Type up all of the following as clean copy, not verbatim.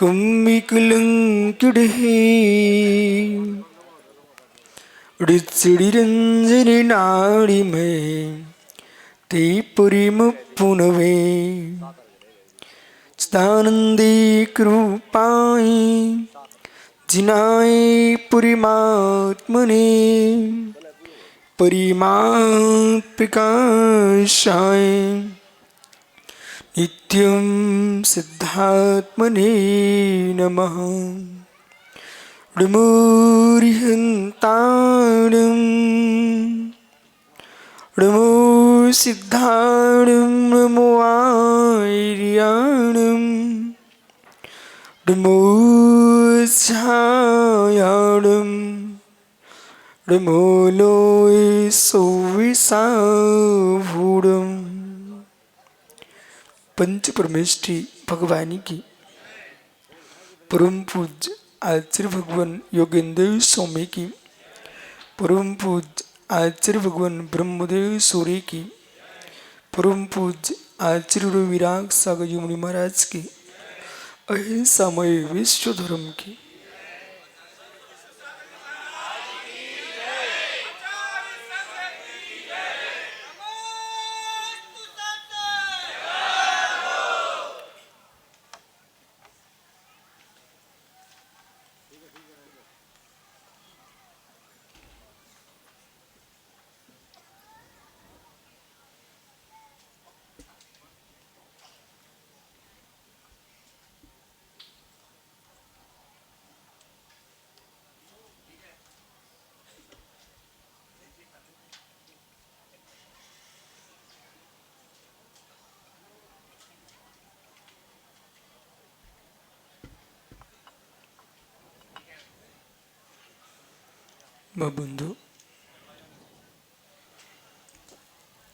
कुम्मिकुलंकिड़े ऋत्सिडिरंजनि नाड़ी में ते पुरिमुपुनवे चिदानंदी कृपाय जिनाय पुरिमात्मने परिमात् प्रकाशाय नित्यं सिद्धात्मने नमः। ऋमूर्हन्ताणं ऋमो सिद्धाणं नमो आर्याणं ऋमो छायाणं ऋमो लोय सोविसाभूडम्। पंच परमेष्ठी भगवानी की परम पूज्य आचार्य भगवान योगेंद्र स्वामी की परम पूज्य आचार्य भगवान ब्रह्मदेव सूर्य की परम पूज्य आचार्य विराग सागर मुनि महाराज की अहिंसामय विश्व धर्म की बंधु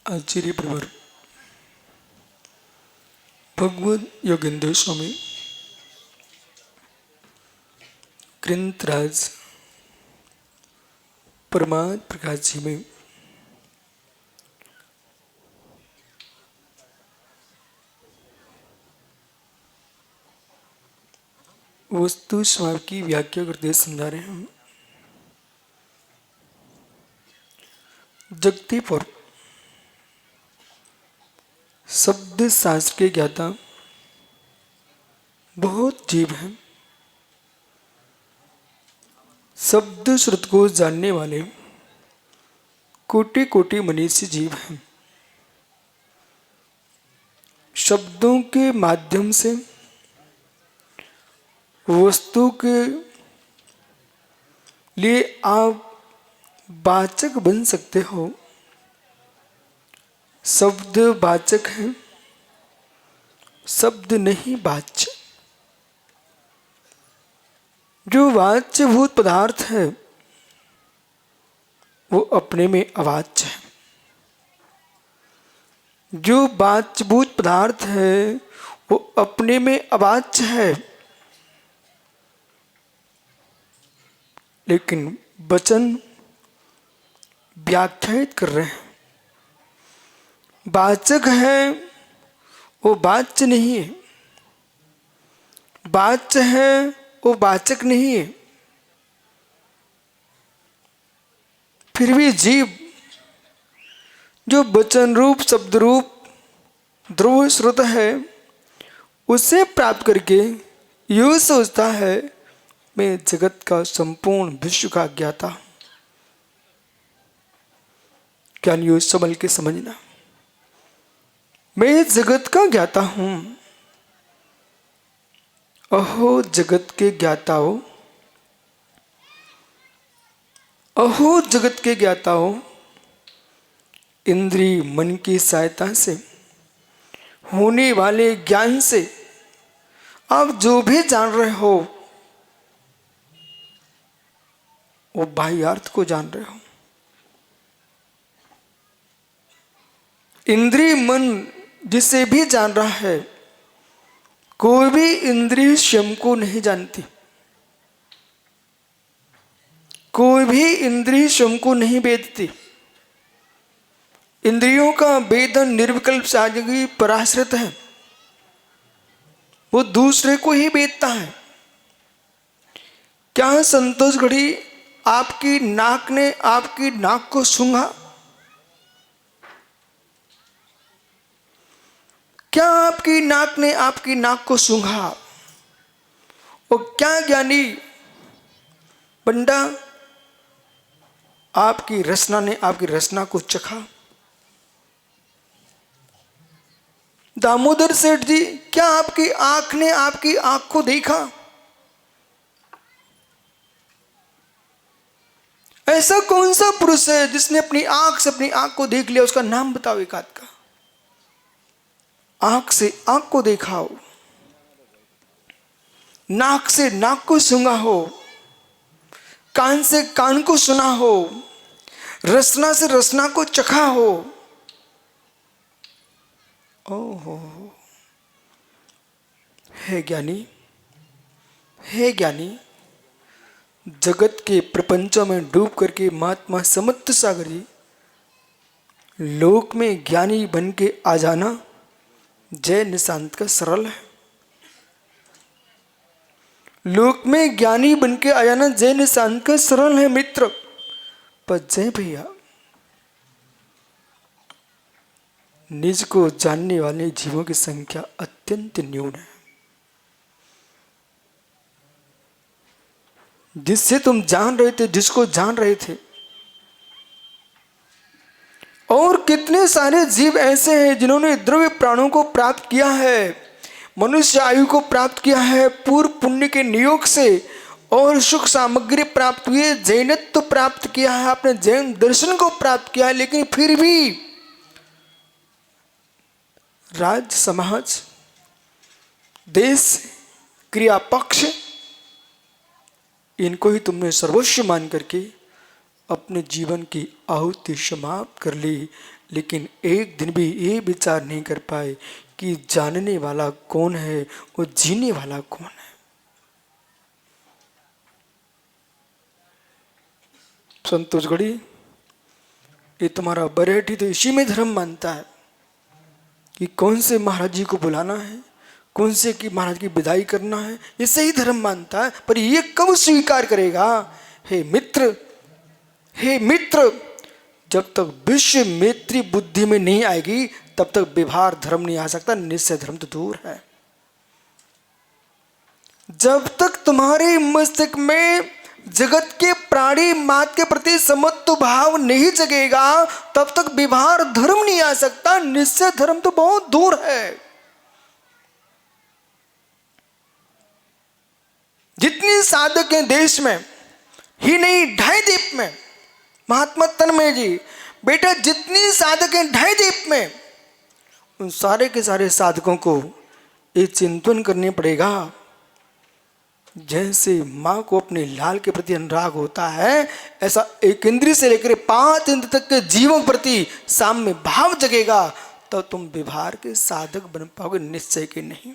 आचार्य प्रवर भगवत योगेंद्र स्वामी ग्रंथराज परमात्म प्रकाश जी में वस्तु स्वभाव की व्याख्या करते समझा रहे हैं। जगती पर शब्द शास्त्र के ज्ञाता बहुत जीव हैं। शब्द श्रुत को जानने वाले कोटि कोटि मनुष्य जीव हैं। शब्दों के माध्यम से वस्तु के लिए आप वाचक बन सकते हो। शब्द वाचक है, शब्द नहीं वाच्य। जो वाच्यभूत पदार्थ है वो अपने में अवाच्य है। जो वाच्यभूत पदार्थ है वो अपने में अवाच्य है, लेकिन वचन व्याख्यायित कर रहे हैं। वाचक है वो वाच्य नहीं है, वाच्य है वो वाचक नहीं है। फिर भी जीव जो वचन रूप शब्द रूप ध्रुव श्रुत है उसे प्राप्त करके यूं सोचता है मैं जगत का संपूर्ण विश्व का ज्ञाता हूं। ज्ञान योग संभल के समझना, मैं जगत का ज्ञाता हूं। अहो जगत के ज्ञाताओं, अहो जगत के ज्ञाताओं, इंद्रिय मन की सहायता से होने वाले ज्ञान से आप जो भी जान रहे हो वो बाह्यार्थ को जान रहे हो। इंद्रिय मन जिसे भी जान रहा है, कोई भी इंद्रिय स्वयं को नहीं जानती। कोई भी इंद्रिय स्वयं को नहीं वेदती। इंद्रियों का वेदन निर्विकल्प साधकी पराश्रित है, वो दूसरे को ही वेदता है। क्या संतोष घड़ी आपकी नाक ने आपकी नाक को सूंघा? क्या आपकी नाक ने आपकी नाक को सूंघा? और क्या ज्ञानी पंडा आपकी रसना ने आपकी रसना को चखा? दामोदर सेठ जी, क्या आपकी आंख ने आपकी आंख को देखा? ऐसा कौन सा पुरुष है जिसने अपनी आंख से अपनी आंख को देख लिया? उसका नाम बताओ एक आध का। आंख से आंख को देखा हो, नाक से नाक को सूंघा हो, कान से कान को सुना हो, रसना से रसना को चखा हो। ओहो, हे ज्ञानी, हे ज्ञानी, जगत के प्रपंचों में डूब करके महात्मा समर्थ सागर जी लोक में ज्ञानी बन के आ जाना जय निशांत का सरल है। लोक में ज्ञानी बन के आ जाना जय निशांत का सरल है मित्र। पर जय भैया, निज को जानने वाले जीवों की संख्या अत्यंत न्यून है। जिससे तुम जान रहे थे, जिसको जान रहे थे, और कितने सारे जीव ऐसे हैं जिन्होंने द्रव्य प्राणों को प्राप्त किया है, मनुष्य आयु को प्राप्त किया है पूर्व पुण्य के नियोग से, और सुख सामग्री प्राप्त हुई है, जैनत्व प्राप्त किया है, अपने जैन दर्शन को प्राप्त किया है, लेकिन फिर भी राज समाज देश क्रिया पक्ष इनको ही तुमने सर्वस्व मान करके अपने जीवन की आहुति समाप्त कर ली। लेकिन एक दिन भी ये विचार नहीं कर पाए कि जानने वाला कौन है और जीने वाला कौन है। संतोष घड़ी, ये तुम्हारा बरेठी तो इसी में धर्म मानता है कि कौन से महाराज जी को बुलाना है, कौन से की महाराज की विदाई करना है, इसे ही धर्म मानता है। पर ये कब स्वीकार करेगा? हे मित्र, हे मित्र, जब तक विश्व मैत्री बुद्धि में नहीं आएगी तब तक व्यवहार धर्म नहीं आ सकता, निश्चय धर्म तो दूर है। जब तक तुम्हारे मस्तिष्क में जगत के प्राणी मात के प्रति समत्व भाव नहीं जगेगा तब तक व्यवहार धर्म नहीं आ सकता, निश्चय धर्म तो बहुत दूर है। जितने साधक हैं देश में ही नहीं, ढाई द्वीप में, महात्मा तन्मय जी बेटा, जितनी साधक हैं ढाई द्वीप में, उन सारे के सारे साधकों को ये चिंतन करने पड़ेगा। जैसे माँ को अपने लाल के प्रति अनुराग होता है, ऐसा एक इंद्रिय से लेकर 5 इंद्र तक के जीवों के प्रति साम्य भाव जगेगा तो तुम व्यवहार के साधक बन पाओगे, निश्चय के नहीं।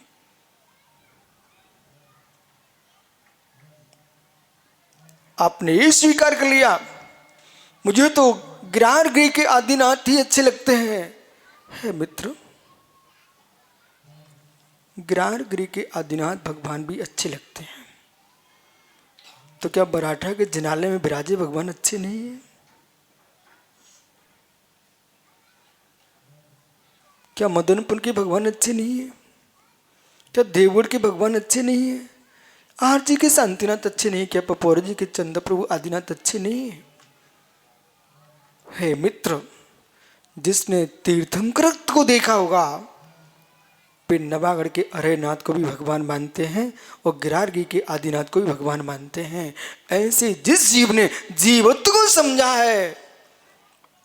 आपने ये स्वीकार कर लिया मुझे तो गिरार गृह के आदिनाथ ही अच्छे लगते हैं। है मित्र, गिरार गृह के आदिनाथ भगवान भी अच्छे लगते हैं, तो क्या बराठा के जिनालय में विराजे भगवान अच्छे नहीं है? क्या मदनपुर के भगवान अच्छे नहीं है? क्या देवगढ़ के भगवान अच्छे नहीं है? आरजी के शांतिनाथ अच्छे नहीं? क्या पपोर जी के चंद्र प्रभु आदिनाथ अच्छे नहीं है? हे मित्र, जिसने तीर्थंकर को देखा होगा वे नवागढ़ के अरेनाथ को भी भगवान मानते हैं और गिरारगी के आदिनाथ को भी भगवान मानते हैं। ऐसे जिस जीव ने जीवत्व को समझा है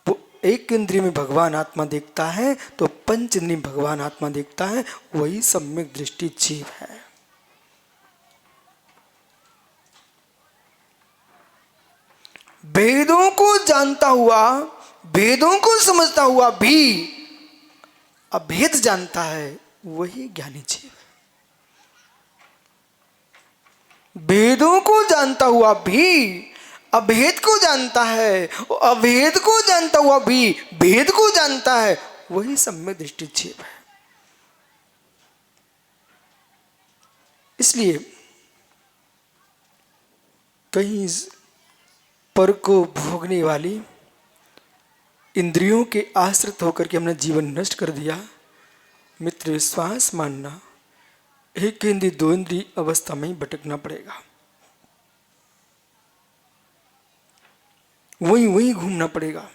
वो एक इंद्रिय में भगवान आत्मा देखता है तो पंच इंद्रिय में भगवान आत्मा देखता है, वही सम्यक दृष्टि जीव है। वेदों को जानता हुआ, वेदों को समझता हुआ भी अभेद जानता है, वही ज्ञानी जीव है। वेदों को जानता हुआ भी अभेद को जानता है, अभेद को जानता हुआ भी भेद को जानता है, वही सम्यक दृष्टि जीव है। इसलिए कहीं पर को भोगने वाली इंद्रियों के आश्रित होकर के हमने जीवन नष्ट कर दिया। मित्र, विश्वास मानना, एक इंद्रिय दो इंद्रिय अवस्था में ही भटकना पड़ेगा, वहीं वहीं घूमना पड़ेगा।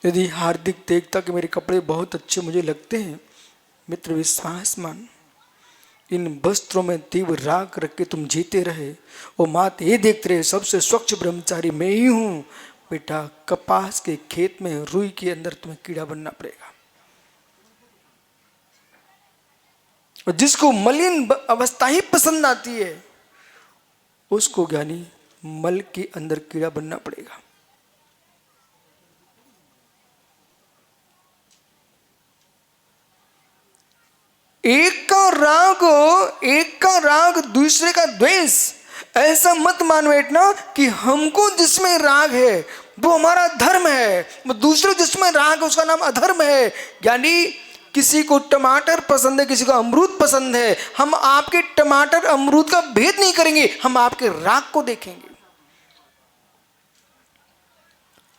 यदि हार्दिक देखता कि मेरे कपड़े बहुत अच्छे मुझे लगते हैं, मित्र विश्वास मान, इन वस्त्रों में तीव्र राग रख के तुम जीते रहे और मात ये देखते रहे सबसे स्वच्छ ब्रह्मचारी मैं ही हूं, बेटा कपास के खेत में रुई के अंदर तुम्हें कीड़ा बनना पड़ेगा। और जिसको मलिन अवस्था ही पसंद आती है, उसको ज्ञानी मल के अंदर कीड़ा बनना पड़ेगा। एक का राग दूसरे का द्वेष। ऐसा मत मान बैठना कि हमको जिसमें राग है वो हमारा धर्म है, वो दूसरे जिसमें राग है उसका नाम अधर्म है। यानी किसी को टमाटर पसंद है, किसी को अमरूद पसंद है, हम आपके टमाटर अमरूद का भेद नहीं करेंगे, हम आपके राग को देखेंगे।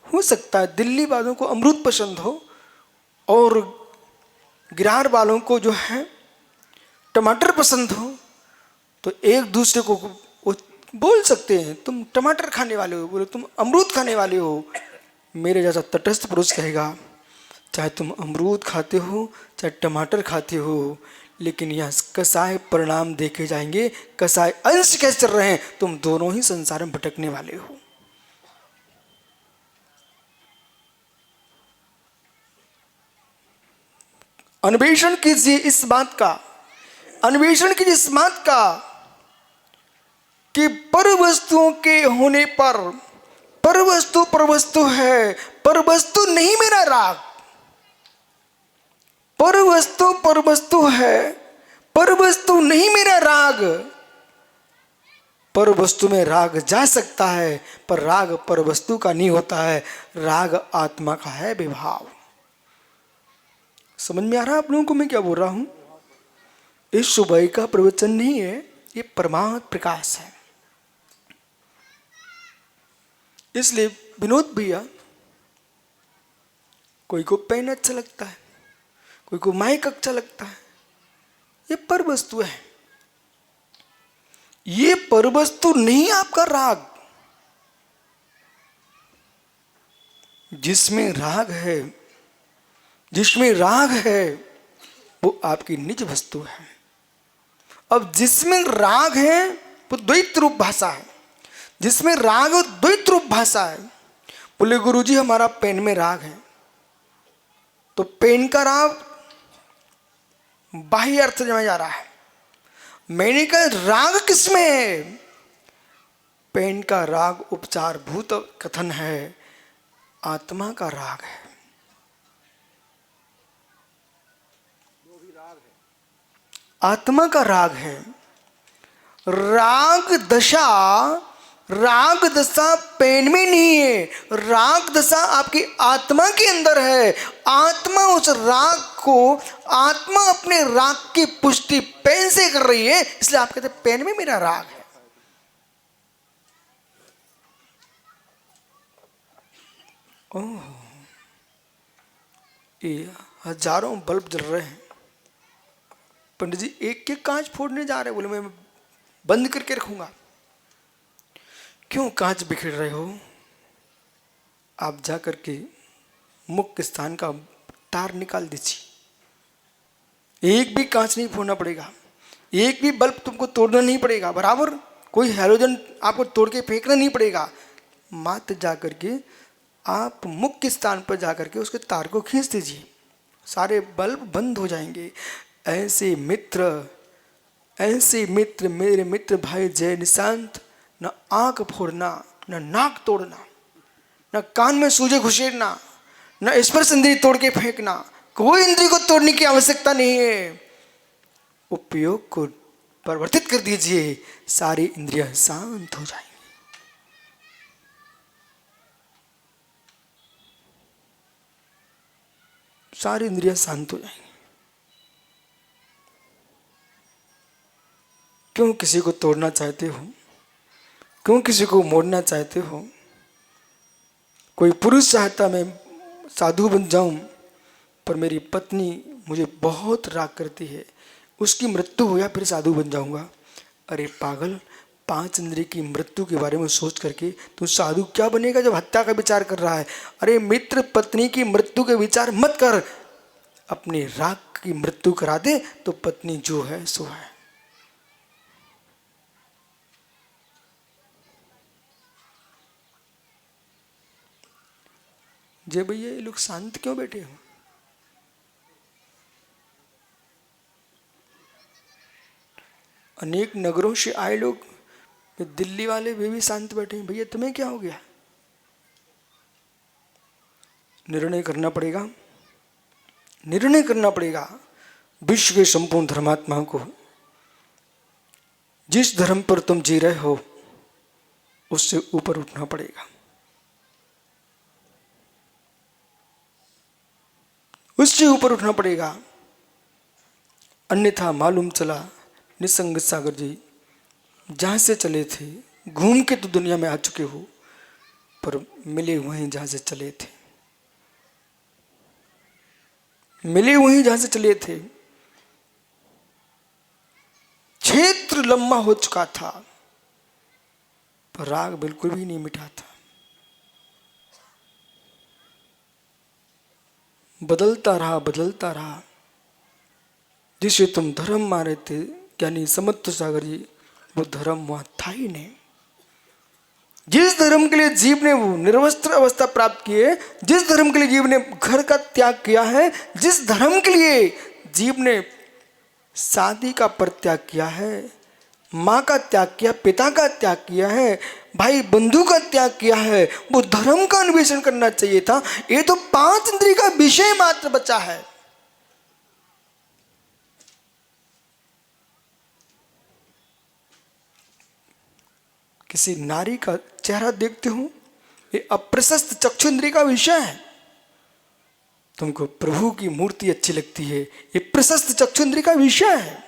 हो सकता है दिल्ली वालों को अमरूद पसंद हो और गिरार वालों को जो है टमाटर पसंद हो, तो एक दूसरे को बोल सकते हैं तुम टमाटर खाने वाले हो, बोले तुम अमरूद खाने वाले हो। मेरे जैसा तटस्थ पुरुष कहेगा चाहे तुम अमरूद खाते हो चाहे टमाटर खाते हो, लेकिन यह कसाय परिणाम देखे जाएंगे, कसाय अंश कैसे चल रहे हैं, तुम दोनों ही संसार में भटकने वाले हो। अन्वेषण कीजिए इस बात का, अन्वेषण कीजिए इस बात का कि पर वस्तुओं के होने पर पर वस्तु है, पर वस्तु नहीं मेरा राग। पर वस्तु है, पर वस्तु नहीं मेरा राग। पर वस्तु में राग जा सकता है, पर राग पर वस्तु का नहीं होता है, राग आत्मा का है विभाव। समझ में आ रहा है आप लोगों को मैं क्या बोल रहा हूं? इस सुबह का प्रवचन नहीं है, ये परमात्म प्रकाश है। इसलिए विनोद भैया, कोई को पेन अच्छा लगता है, कोई को माइक अच्छा लगता है, ये पर वस्तु है। ये पर वस्तु नहीं आपका राग। जिसमें राग है, जिसमें राग है वो आपकी निज वस्तु है। अब जिसमें राग है वो द्वैत रूप भाषा है, जिसमें राग द्वैत रूप भाषा है। बोले गुरुजी हमारा पेन में राग है, तो पेन का राग बाह्य अर्थ में जा रहा है। मैंने कहा राग किसमें है? पेन का राग उपचार भूत कथन है, आत्मा का राग है। आत्मा का राग है। राग दशा पेन में नहीं है, राग दशा आपकी आत्मा के अंदर है। आत्मा उस राग को, आत्मा अपने राग की पुष्टि पेन से कर रही है, इसलिए आप कहते हैं पेन में मेरा राग है। ओह, ये हजारों बल्ब जल रहे हैं, पंडित जी एक एक कांच फोड़ने जा रहे हैं। बोले मैं बंद करके रखूंगा। क्यों कांच बिखेर रहे हो? आप जा करके मुख्य स्थान का तार निकाल दीजिए। एक भी कांच नहीं फोड़ना पड़ेगा, एक भी बल्ब तुमको तोड़ना नहीं पड़ेगा, बराबर कोई हैलोजन आपको तोड़ के फेंकना नहीं पड़ेगा। मात्र जा करके आप मुख्य स्थान पर जा करके उसके तार को खींच दीजिए, सारे बल्ब बंद हो जाएंगे। ऐसे मित्र मेरे मित्र भाई जय निशांत, न आंख फोड़ना, न नाक तोड़ना, न कान में सूजे घुसेड़ना, न स्पर्श इंद्रिय तोड़ के फेंकना, कोई इंद्रिय को तोड़ने की आवश्यकता नहीं है। उपयोग को परिवर्तित कर दीजिए, सारी इंद्रियां शांत हो जाएंगी। सारी इंद्रियां शांत हो जाएंगी। क्यों किसी को तोड़ना चाहते हो? क्यों किसी को मोड़ना चाहते हो? कोई पुरुष चाहता मैं साधु बन जाऊं, पर मेरी पत्नी मुझे बहुत राग करती है, उसकी मृत्यु हो या फिर साधु बन जाऊंगा। अरे पागल, 5 इंद्रिय की मृत्यु के बारे में सोच करके तू साधु क्या बनेगा जब हत्या का विचार कर रहा है? अरे मित्र, पत्नी की मृत्यु के विचार मत कर, अपने राग की मृत्यु करा दे तो पत्नी जो है सो है। जय भैया, ये लोग शांत क्यों बैठे हो? अनेक नगरों से आए लोग, दिल्ली वाले वे भी शांत बैठे हैं। भैया तुम्हें क्या हो गया? निर्णय करना पड़ेगा, निर्णय करना पड़ेगा। विश्व के संपूर्ण धर्मात्माओं को जिस धर्म पर तुम जी रहे हो उससे ऊपर उठना पड़ेगा, उससे ऊपर उठना पड़ेगा। अन्यथा मालूम चला निसंग सागर जी जहां से चले थे, घूम के तो दुनिया में आ चुके हो, पर मिले वहीं जहां से चले थे, मिले वहीं जहां से चले थे। क्षेत्र लंबा हो चुका था पर राग बिल्कुल भी नहीं मिटा था। बदलता रहा, बदलता रहा। जिसे तुम धर्म माने थे यानी समत्व सागर जी, वो धर्म वहां था ही नहीं। जिस धर्म के लिए जीव ने वो निर्वस्त्र अवस्था प्राप्त की है, जिस धर्म के लिए जीव ने घर का त्याग किया है, जिस धर्म के लिए जीव ने शादी का परित्याग किया है, माँ का त्याग किया, पिता का त्याग किया है, भाई बंधु का त्याग किया है, वो धर्म का अन्वेषण करना चाहिए था। ये तो 5 इंद्रिय का विषय मात्र बचा है। किसी नारी का चेहरा देखते हो, ये अप्रशस्त चक्षु इंद्रिय का विषय है। तुमको प्रभु की मूर्ति अच्छी लगती है, ये प्रशस्त चक्षु इंद्रिय का विषय है।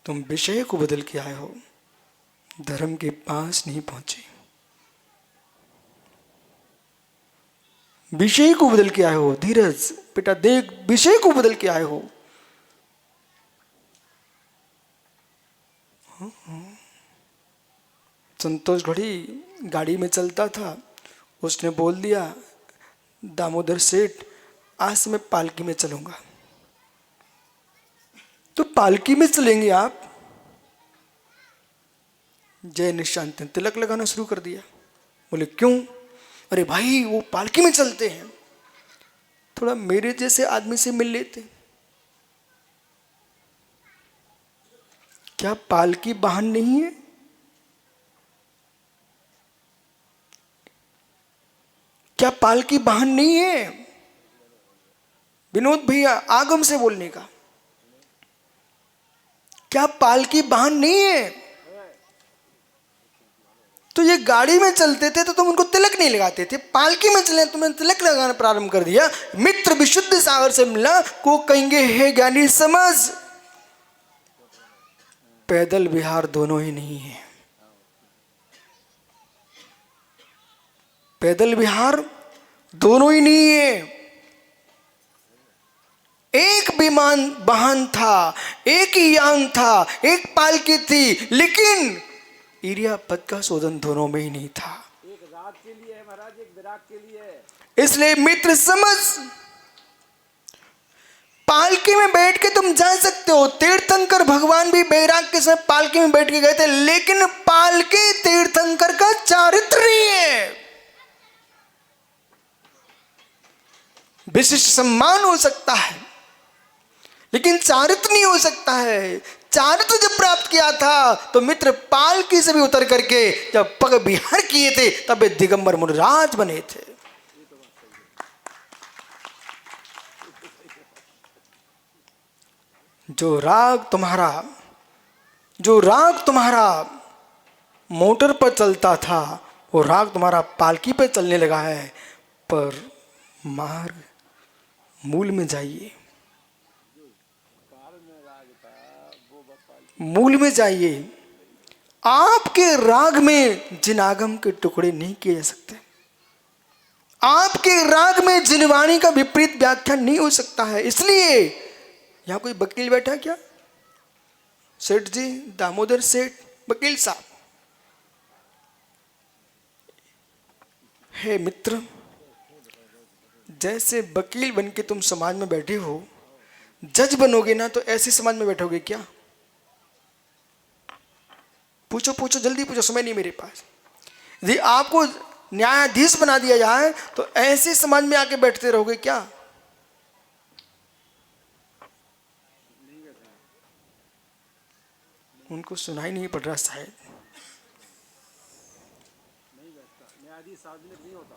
तुम विषय को बदल के आए हो, धर्म के पास नहीं पहुंचे। विषय को बदल के आए हो। धीरज बेटा देख, विषय को बदल के आए हो। संतोष घड़ी गाड़ी में चलता था, उसने बोल दिया दामोदर सेठ आज से मैं पालकी में चलूंगा। तो पालकी में चलेंगे आप? जय निशांत ने तिलक लगाना शुरू कर दिया। बोले क्यों? अरे भाई वो पालकी में चलते हैं, थोड़ा मेरे जैसे आदमी से मिल लेते। क्या पालकी वाहन नहीं है? क्या पालकी वाहन नहीं है? विनोद भैया आगम से बोलने का, क्या पालकी वाहन नहीं है? तो ये गाड़ी में चलते थे तो तुम उनको तिलक नहीं लगाते थे, पालकी में चले तुमने तिलक लगाना प्रारंभ कर दिया। मित्र विशुद्ध सागर से मिला को कहेंगे हे ज्ञानी समझ, पैदल विहार दोनों ही नहीं है। पैदल विहार दोनों ही नहीं है। एक विमान वाहन था, एक ही यान था, एक पालकी थी, लेकिन ईरिया पद का शोधन दोनों में ही नहीं था। एक राग के लिए है महाराज, एक विराग के लिए है। इसलिए मित्र समझ, पालकी में बैठ के तुम जा सकते हो। तीर्थंकर भगवान भी बैराग के समय पालकी में बैठ के गए थे, लेकिन पालकी तीर्थंकर का चारित्र नहीं है। विशिष्ट सम्मान हो सकता है लेकिन चारित्र नहीं हो सकता है। चारित्र जब प्राप्त किया था तो मित्र पालकी से भी उतर करके जब पग विहार किए थे तब वे दिगंबर मुनिराज बने थे। जो राग तुम्हारा मोटर पर चलता था, वो राग तुम्हारा पालकी पर चलने लगा है। पर मार्ग मूल में जाइए, मूल में जाइए। आपके राग में जिनागम के टुकड़े नहीं किए जा सकते। आपके राग में जिनवाणी का विपरीत व्याख्या नहीं हो सकता है। इसलिए यहां कोई वकील बैठा क्या? सेठ जी, दामोदर सेठ, वकील साहब। हे मित्र, जैसे वकील बन के तुम समाज में बैठे हो, जज बनोगे ना तो ऐसे समाज में बैठोगे क्या? पूछो पूछो, जल्दी पूछो, समय नहीं मेरे पास। यदि आपको न्यायाधीश बना दिया जाए तो ऐसे समाज में आके बैठते रहोगे क्या? उनको सुनाई नहीं पड़ रहा शायद। न्यायाधीश सार्वजनिक नहीं होता।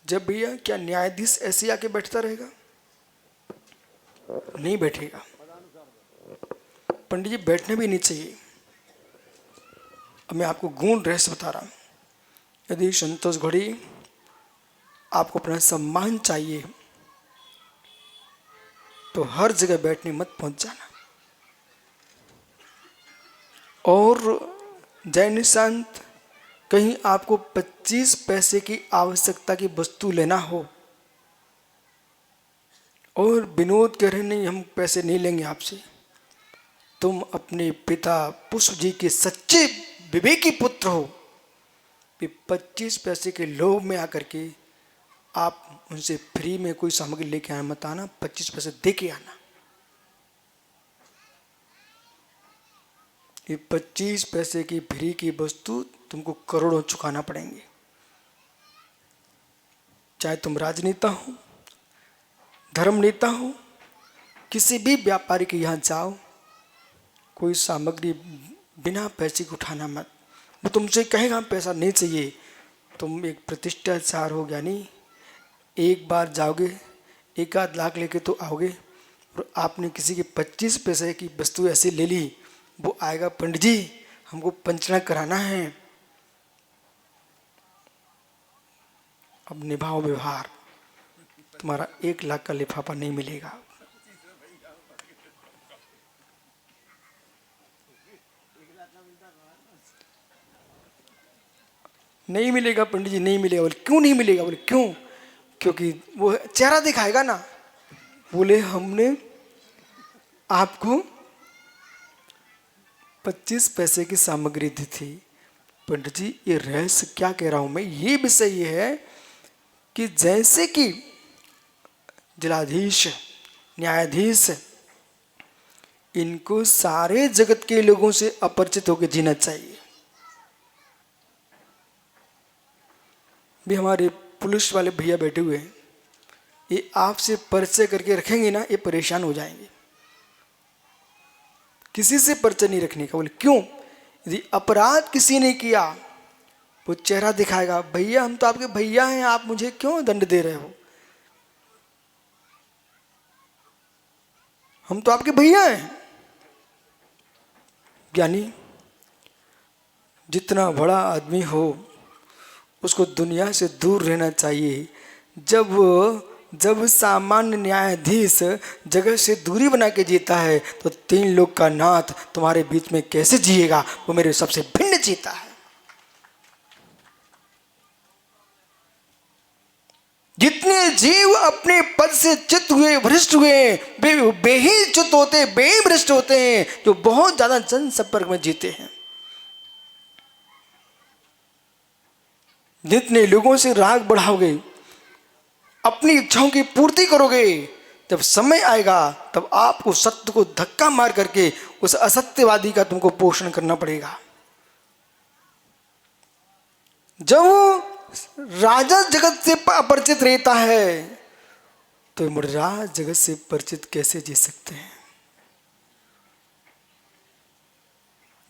जब भैया, क्या न्यायाधीश ऐसे आके बैठता रहेगा? नहीं बैठेगा। पंडित जी, बैठने भी नहीं चाहिए। अब मैं आपको गूढ़ रहस्य बता रहा हूं। यदि संतोष घोड़ी आपको अपना सम्मान चाहिए तो हर जगह बैठने मत पहुंच जाना। और जय निशांत, कहीं आपको 25 पैसे की आवश्यकता की वस्तु लेना हो और विनोद कह रहे नहीं हम पैसे नहीं लेंगे आपसे, तुम अपने पिता पुष्प जी के सच्चे विवेकी पुत्र हो। 25 पैसे के लोभ में आकर के आप उनसे फ्री में कोई सामग्री लेके आना मत आना, 25 पैसे दे के आना। ये 25 पैसे की फ्री की वस्तु तुमको करोड़ों चुकाना पड़ेंगे। चाहे तुम राजनेता हो, धर्म नेता हो, किसी भी व्यापारी के यहाँ जाओ, कोई सामग्री बिना पैसे के उठाना मत। वो तुमसे कहेगा पैसा नहीं चाहिए, तुम एक प्रतिष्ठाचार हो ज्ञानी। एक बार जाओगे, 1 आध लाख लेके तो आओगे, और आपने किसी के 25 पैसे की वस्तु ऐसी ले ली, वो आएगा पंडित जी हमको पंचना कराना है। अब निभाओ व्यवहार, तुम्हारा 1 लाख का लिफाफा नहीं मिलेगा। नहीं मिलेगा पंडित जी, नहीं मिलेगा। बोले क्यों नहीं मिलेगा? बोले क्यों? क्योंकि वो चेहरा दिखाएगा ना। बोले हमने आपको 25 पैसे की सामग्री दी थी। पंडित जी, ये रहस्य क्या कह रहा हूं मैं, ये विषय ये है कि जैसे कि जिलाधीश, न्यायाधीश, इनको सारे जगत के लोगों से अपरिचित होकर जीना चाहिए। भी हमारे पुलिस वाले भैया बैठे हुए हैं, ये आपसे परिचय करके रखेंगे ना, ये परेशान हो जाएंगे। किसी से परिचय नहीं रखने का। बोले क्यों? यदि अपराध किसी ने किया, वो चेहरा दिखाएगा, भैया हम तो आपके भैया हैं, आप मुझे क्यों दंड दे रहे हो? हम तो आपके भैया हैं। ज्ञानी, जितना बड़ा आदमी हो उसको दुनिया से दूर रहना चाहिए। जब सामान्य न्यायाधीश जगह से दूरी बना के जीता है तो 3 लोग का नाथ तुम्हारे बीच में कैसे जिएगा? वो मेरे सबसे भिन्न जीता है। जितने जीव अपने पद से च्युत हुए, भ्रष्ट हुए, वे ही च्युत होते, वे ही भ्रष्ट होते हैं जो बहुत ज्यादा जन संपर्क में जीते हैं। जितने लोगों से राग बढ़ाओगे, अपनी इच्छाओं की पूर्ति करोगे, जब समय आएगा तब आपको सत्य को धक्का मार करके उस असत्यवादी का तुमको पोषण करना पड़ेगा। जब राजा जगत से अपरिचित रहता है तो मुर्राज जगत से परिचित कैसे जी सकते हैं?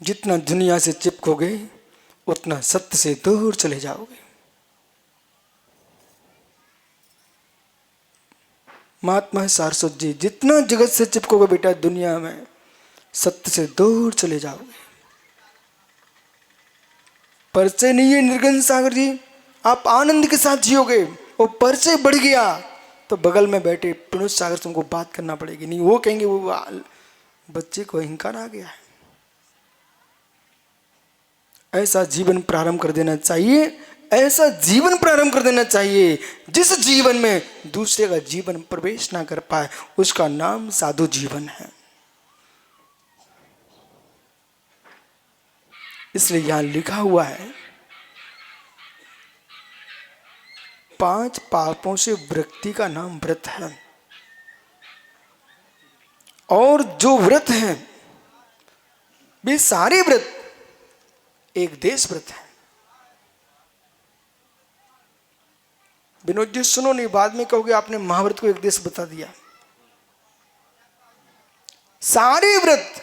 जितना दुनिया से चिपकोगे उतना सत्य से दूर चले जाओगे। महात्मा सारस्वत जी, जितना जगत से चिपकोगे बेटा दुनिया में, सत्य से दूर चले जाओगे। परिचय नहीं है निर्गुण सागर जी, आप आनंद के साथ जियोगे। वो परिचय बढ़ गया तो बगल में बैठे विनोद सागर तुमको बात करना पड़ेगी। नहीं, वो कहेंगे वो बच्चे को अहंकार आ गया है। ऐसा जीवन प्रारंभ कर देना चाहिए, ऐसा जीवन प्रारंभ कर देना चाहिए जिस जीवन में दूसरे का जीवन प्रवेश ना कर पाए, उसका नाम साधु जीवन है। इसलिए यहां लिखा हुआ है 5 पापों से व्यक्ति का नाम व्रत है। और जो व्रत हैं वे सारे व्रत एक देश व्रत है। विनोद जी सुनो, नहीं बाद में कहोगे आपने महाव्रत को एक देश बता दिया। सारे व्रत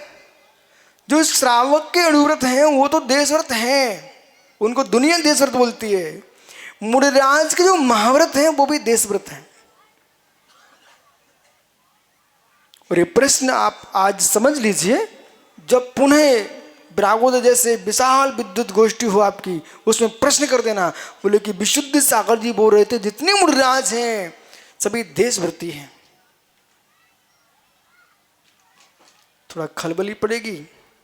जो श्रावक के अणुव्रत हैं वो तो देश व्रत हैं, उनको दुनिया देश व्रत बोलती है। मुनिराज के जो महाव्रत हैं वो भी देश व्रत हैं। और ये प्रश्न आप आज समझ लीजिए, जब पुनः ब्रागोदय जैसे विशाल विद्युत गोष्ठी हो आपकी, उसमें प्रश्न कर देना, बोले कि विशुद्ध सागर जी बोल रहे थे जितने मुनिराज हैं सभी देशव्रती हैं। थोड़ा खलबली पड़ेगी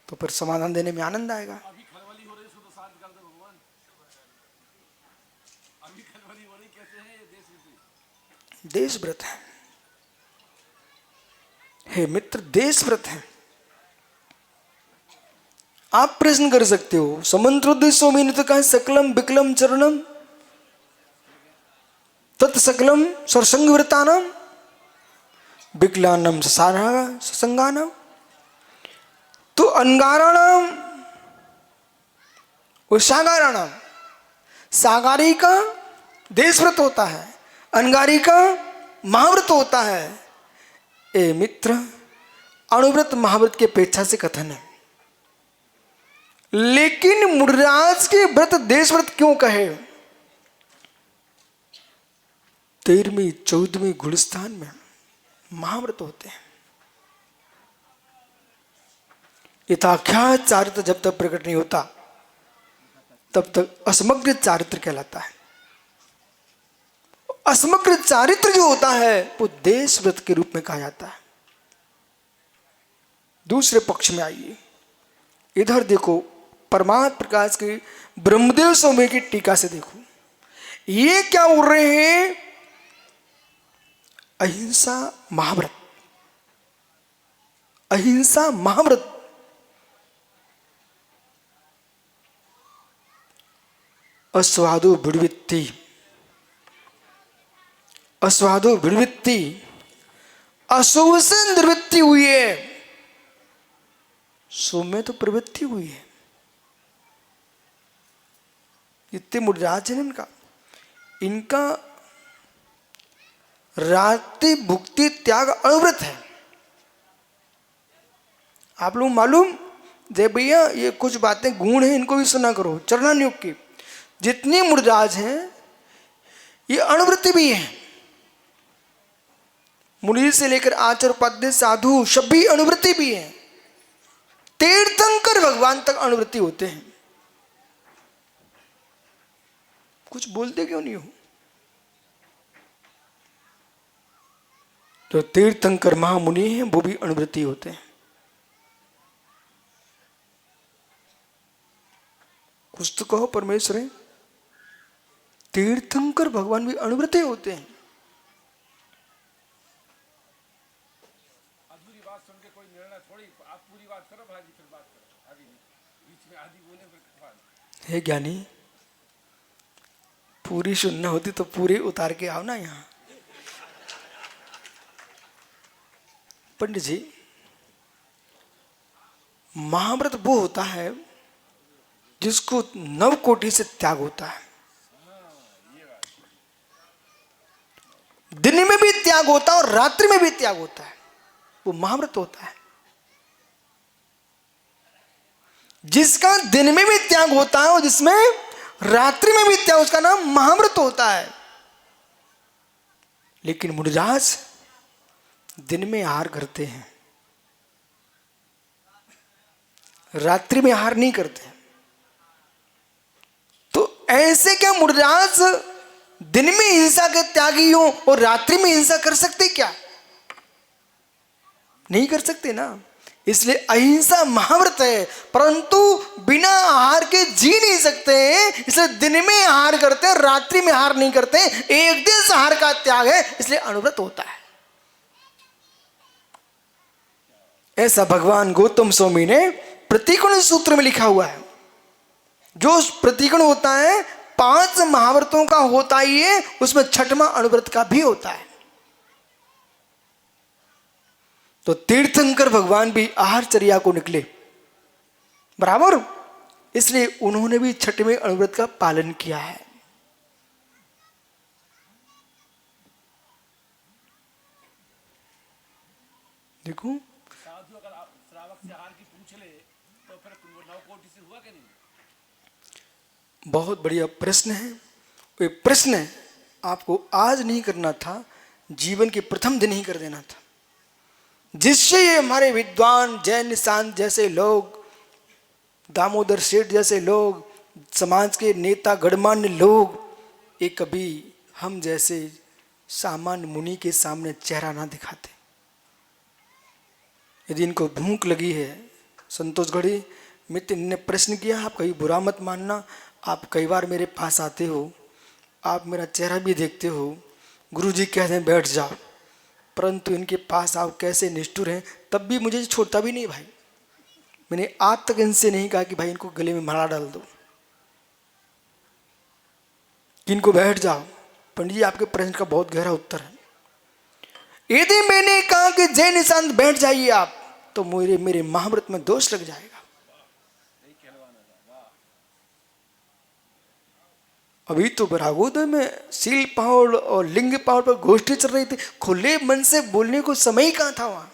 तो फिर समाधान देने में आनंद आएगा। अभी खलबली हो रही है, तो शांत कर दो भगवान। अभी खलबली हो रही, कैसे है ये देशव्रत है। हे मित्र, देशव्रत है। आप प्रश्न कर सकते हो, समंत्रोद्देश्य में तो कहा सकलम विकलम चरणम तत् सकलम सरसंग व्रतानाम विकलानम ससंगानम। तो अंगाराणाम और सागाराणाम, सागारी का देशव्रत होता है, अंगारी का महाव्रत होता है। ए मित्र, अणुव्रत महाव्रत की अपेक्षा से कथन है। लेकिन मुनिराज के व्रत देशव्रत क्यों कहे? 13वीं 14वीं गुलिस्तान में महाव्रत होते हैं। यथाख्यात चारित्र जब तक प्रकट नहीं होता तब तक असमग्र चारित्र कहलाता है। असमग्र चारित्र जो होता है वो देशव्रत के रूप में कहा जाता है। दूसरे पक्ष में आइए, इधर देखो, परमात्म प्रकाश के ब्रह्मदेव स्वामी की टीका से देखो, ये क्या बोल रहे हैं? अहिंसा महाव्रत, अहिंसा महाव्रत। अस्वादो विड़वित्ति, अस्वादो विड़वित्ति, अशुभ से निवृत्ति हुई है, शुभ में तो प्रवृत्ति हुई है। इतने मुनिराज हैं इनका रात्रि भुक्ति त्याग अणुव्रत है। आप लोग मालूम जय भैया, ये कुछ बातें गुण हैं, इनको भी सुना करो। चरणानुयोग की जितने मुनिराज हैं ये अणुव्रत भी हैं। मुनि से लेकर आचार्य उपाध्याय साधु सभी अणुव्रती भी हैं। तीर्थंकर भगवान तक अणुव्रती होते हैं। कुछ बोलते क्यों नहीं हो? जो तीर्थंकर महामुनि हैं वो भी अणुव्रती होते हैं। कुछ तो कहो परमेश्वर है, तीर्थंकर भगवान भी अणुव्रती होते हैं। अधूरी बात सुन के कोई निर्णय थोड़ी, आप पूरी बात करो भाई, फिर बात करो। आगे बीच में आदि बोले फिर हे ज्ञानी, पूरी सुनना होती तो पूरी उतार के आओ ना यहाँ। पंडित जी, महाव्रत वो होता है जिसको नव कोटि से त्याग होता है। दिन में भी त्याग होता है और रात्रि में भी त्याग होता है, वो महाव्रत होता है। जिसका दिन में भी त्याग होता है और जिसमें रात्रि में भी त्याग, उसका नाम महाव्रत होता है। लेकिन मुनिराज दिन में आहार करते हैं, रात्रि में आहार नहीं करते। तो ऐसे क्या मुनिराज दिन में हिंसा के त्यागी हो और रात्रि में हिंसा कर सकते क्या? नहीं कर सकते ना। इसलिए अहिंसा महाव्रत है, परंतु बिना आहार के जी नहीं सकते हैं, इसलिए दिन में आहार करते हैं, रात्रि में आहार नहीं करते, एक दिन आहार का त्याग है, इसलिए अनुव्रत होता है। ऐसा भगवान गौतम स्वामी ने प्रतिगुण सूत्र में लिखा हुआ है। जो प्रतिगुण होता है 5 महाव्रतों का होता ही है, उसमें 6वां अनुव्रत का भी होता है। तो तीर्थंकर भगवान भी आहारचर्या को निकले, बराबर, इसलिए उन्होंने भी 6वें अनुव्रत का पालन किया है। देखो साधु अगर श्रावक से आहार की पूछ ले तो फिर 9 कोटि से हुआ कि नहीं? बहुत बढ़िया प्रश्न है। ये प्रश्न आपको आज नहीं करना था, जीवन के प्रथम दिन ही कर देना था, जिससे ये हमारे विद्वान जैन निशांत जैसे लोग, दामोदर सेठ जैसे लोग, समाज के नेता गणमान्य लोग, ये कभी हम जैसे सामान्य मुनि के सामने चेहरा ना दिखाते। यदि इनको भूख लगी है, संतोष गढ़ी मित्र ने प्रश्न किया, आप कहीं बुरा मत मानना, आप कई बार मेरे पास आते हो, आप मेरा चेहरा भी देखते हो, गुरुजी कहते हैं बैठ जाओ, परंतु इनके पास आप कैसे निष्ठुर हैं, तब भी मुझे छोड़ता भी नहीं भाई। मैंने आज तक इनसे नहीं कहा कि भाई इनको गले में माला डाल दो, कि इनको बैठ जाओ। पंडित जी आपके प्रश्न का बहुत गहरा उत्तर है। यदि मैंने कहा कि जय निशांत बैठ जाइए आप, तो मेरे महाव्रत में दोष लग जाएगा। अभी तो बरागोदय में सील पहाड़ और लिंग पहाड़ पर गोष्ठी चल रही थी, खुले मन से बोलने को समय ही कहां था वहां।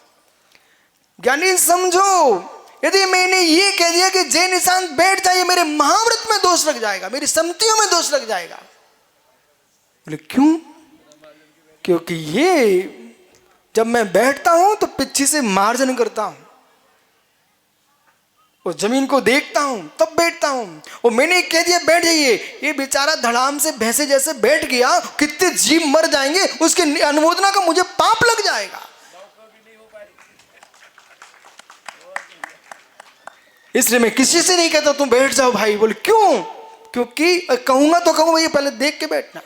ज्ञानी समझो, यदि मैंने ये कह दिया कि जय निशांत बैठ जाइए, मेरे महाव्रत में दोष लग जाएगा, मेरी सम्मतियों में दोष लग जाएगा। बोले क्यों? क्योंकि ये जब मैं बैठता हूं तो पीछे से मार्जन करता हूं और जमीन को देखता हूं, तब बैठता हूं। और मैंने कह दिया बैठ जाइए, ये बेचारा धड़ाम से भैंसे जैसे बैठ गया, कितने जीव मर जाएंगे, उसके अनुमोदना का मुझे पाप लग जाएगा। इसलिए मैं किसी से नहीं कहता तुम बैठ जाओ भाई। बोले क्यों? क्योंकि कहूंगा तो कहूंगा ये पहले देख के बैठना।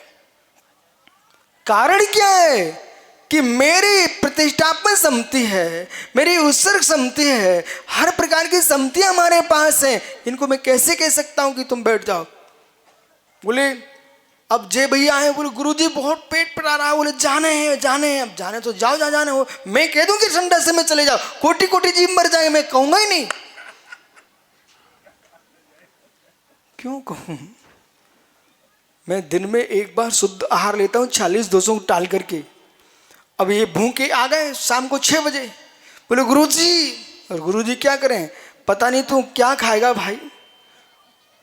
कारण क्या है कि मेरी प्रतिष्ठापन सम्मति है, मेरी उत्सर्ग सम्मति है, हर प्रकार की सम्मति हमारे पास है, इनको मैं कैसे कह सकता हूं कि तुम बैठ जाओ। बोले अब जय भैया है, बोले गुरुजी बहुत पेट पर आ रहा है, बोले जाने हैं, अब जाने तो जाओ, जहां जाने हो। मैं कह दूं कि ठंडा से में चले जाओ, कोटि कोटि जीव मर जाएंगे, मैं कहूंगा ही नहीं। क्यों कहूं? मैं दिन में एक बार शुद्ध आहार लेता हूं, 40 दोषों को टाल करके। अब ये भूखे आ गए शाम को 6 बजे, बोले गुरुजी, और गुरुजी क्या करें, पता नहीं तू क्या खाएगा भाई।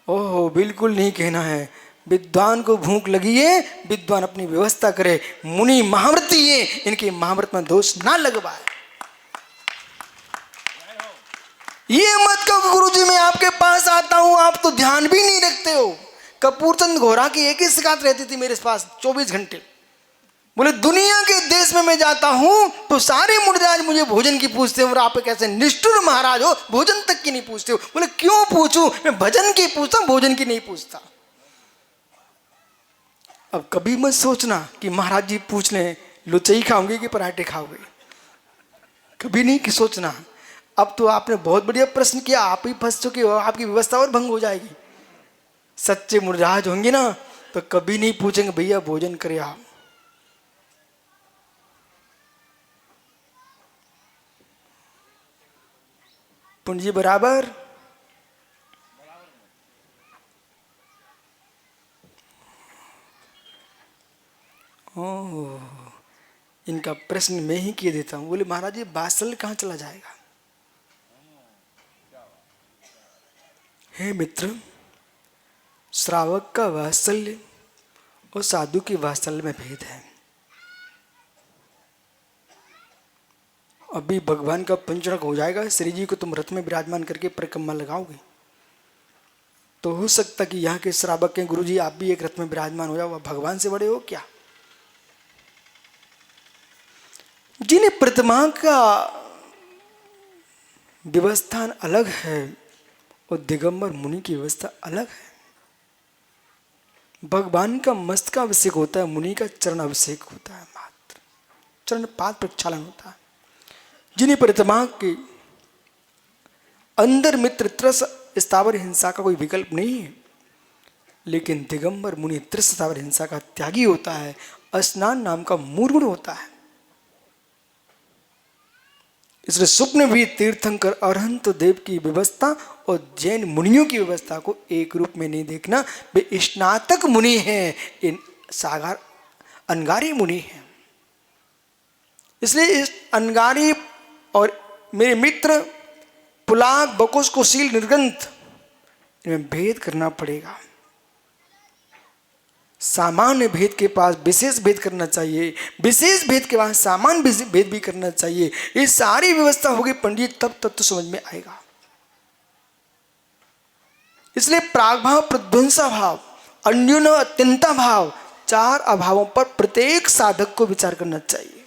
ओहो बिल्कुल नहीं कहना है, विद्वान को भूख लगी है, विद्वान अपनी व्यवस्था करे, मुनि महाव्रती है, इनके महाव्रत में दोष ना लगवाए। ये मत कहो गुरुजी मैं आपके पास आता हूं, आप तो ध्यान भी नहीं रखते हो। कपूरचंद घोड़ा की एक ही शिकायत रहती थी मेरे पास 24 घंटे। बोले दुनिया के देश में मैं जाता हूं तो सारे मुनिराज मुझे भोजन की पूछते हैं, और आप कैसे निष्ठुर महाराज हो, भोजन तक की नहीं पूछते हो। बोले क्यों पूछूं, मैं भजन की पूछता, भोजन की नहीं पूछता। अब कभी मत सोचना कि महाराज जी पूछ लें लुचई खाओगे कि पराठे खाओगे, कभी नहीं कि सोचना। अब तो आपने बहुत बढ़िया प्रश्न किया, आप ही फंस चुके हो, आपकी व्यवस्था और भंग हो जाएगी। सच्चे मुनिराज होंगे ना तो कभी नहीं पूछेंगे भैया भोजन करे आप। पुण्य जी बराबर। ओह, इनका प्रश्न मैं ही किए देता हूं। बोले महाराज जी वात्सल्य कहां चला जाएगा? हे मित्र, श्रावक का वात्सल्य और साधु के वात्सल्य में भेद है। अभी भगवान का पंचरक हो जाएगा, श्री जी को तुम रथ में विराजमान करके परिक्रमा लगाओगे, तो हो सकता कि यहाँ के श्रावक के गुरु जी आप भी एक रथ में विराजमान हो जाओ। भगवान से बड़े हो क्या? जिन्हें प्रतिमा का व्यवस्था अलग है और दिगंबर मुनि की व्यवस्था अलग है। भगवान का मस्तक अभिषेक होता है, मुनि का चरण अभिषेक होता है, मात्र चरण पाद प्रक्षालन होता है। जिन्हें परित्रमा के अंदर मित्र त्रस स्थावर हिंसा का कोई विकल्प नहीं है, लेकिन दिगंबर मुनि त्रस स्थावर हिंसा का त्यागी होता है, स्नान नाम का मूर्गुण होता है। इसलिए स्वप्न भी तीर्थंकर अरहंत देव की व्यवस्था और जैन मुनियों की व्यवस्था को एक रूप में नहीं देखना। वे स्नातक मुनि हैं, इन सागर अनगारी मुनि हैं। इसलिए इस अनगारी और मेरे मित्र पुलाक बकुश कुशील निर्गंथ इनमें भेद करना पड़ेगा। सामान्य भेद के पास विशेष भेद करना चाहिए, विशेष भेद के पास सामान्य भेद भी करना चाहिए। ये सारी व्यवस्था होगी पंडित, तब तत्व समझ में आएगा। इसलिए प्रागभाव, प्रध्वंसा भाव, अन्योन अत्यंता भाव, चार अभावों पर प्रत्येक साधक को विचार करना चाहिए।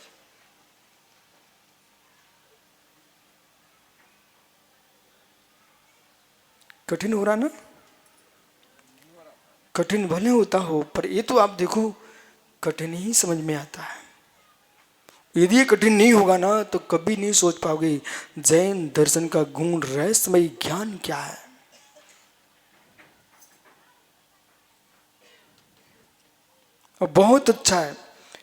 कठिन हो रहा ना? कठिन भले होता हो, पर ये तो आप देखो कठिन ही समझ में आता है। यदि ये कठिन नहीं होगा ना तो कभी नहीं सोच पाओगे जैन दर्शन का गूढ़ रहस्यमय ज्ञान क्या है। और बहुत अच्छा है,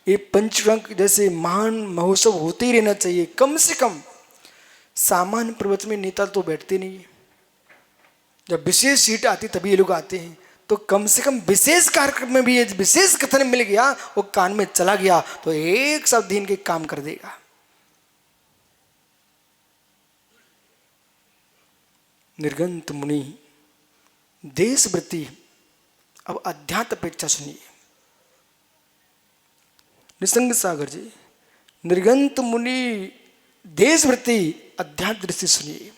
ये पंचरंग जैसे महान महोत्सव होते ही रहना चाहिए। कम से कम सामान्य प्रवचन में नेता तो बैठते नहीं है, जब विशेष सीट आती तभी ये लोग आते हैं। तो कम से कम विशेष कार्यक्रम में भी ये विशेष कथन मिल गया, वो कान में चला गया तो एक शब्द इनके काम कर देगा। निर्गंत मुनि देशवृत्ति। अब अध्यात्म अपेक्षा सुनिए निसंग सागर जी। निर्गंत मुनि देशवृत्ति अध्यात्म दृष्टि सुनिए।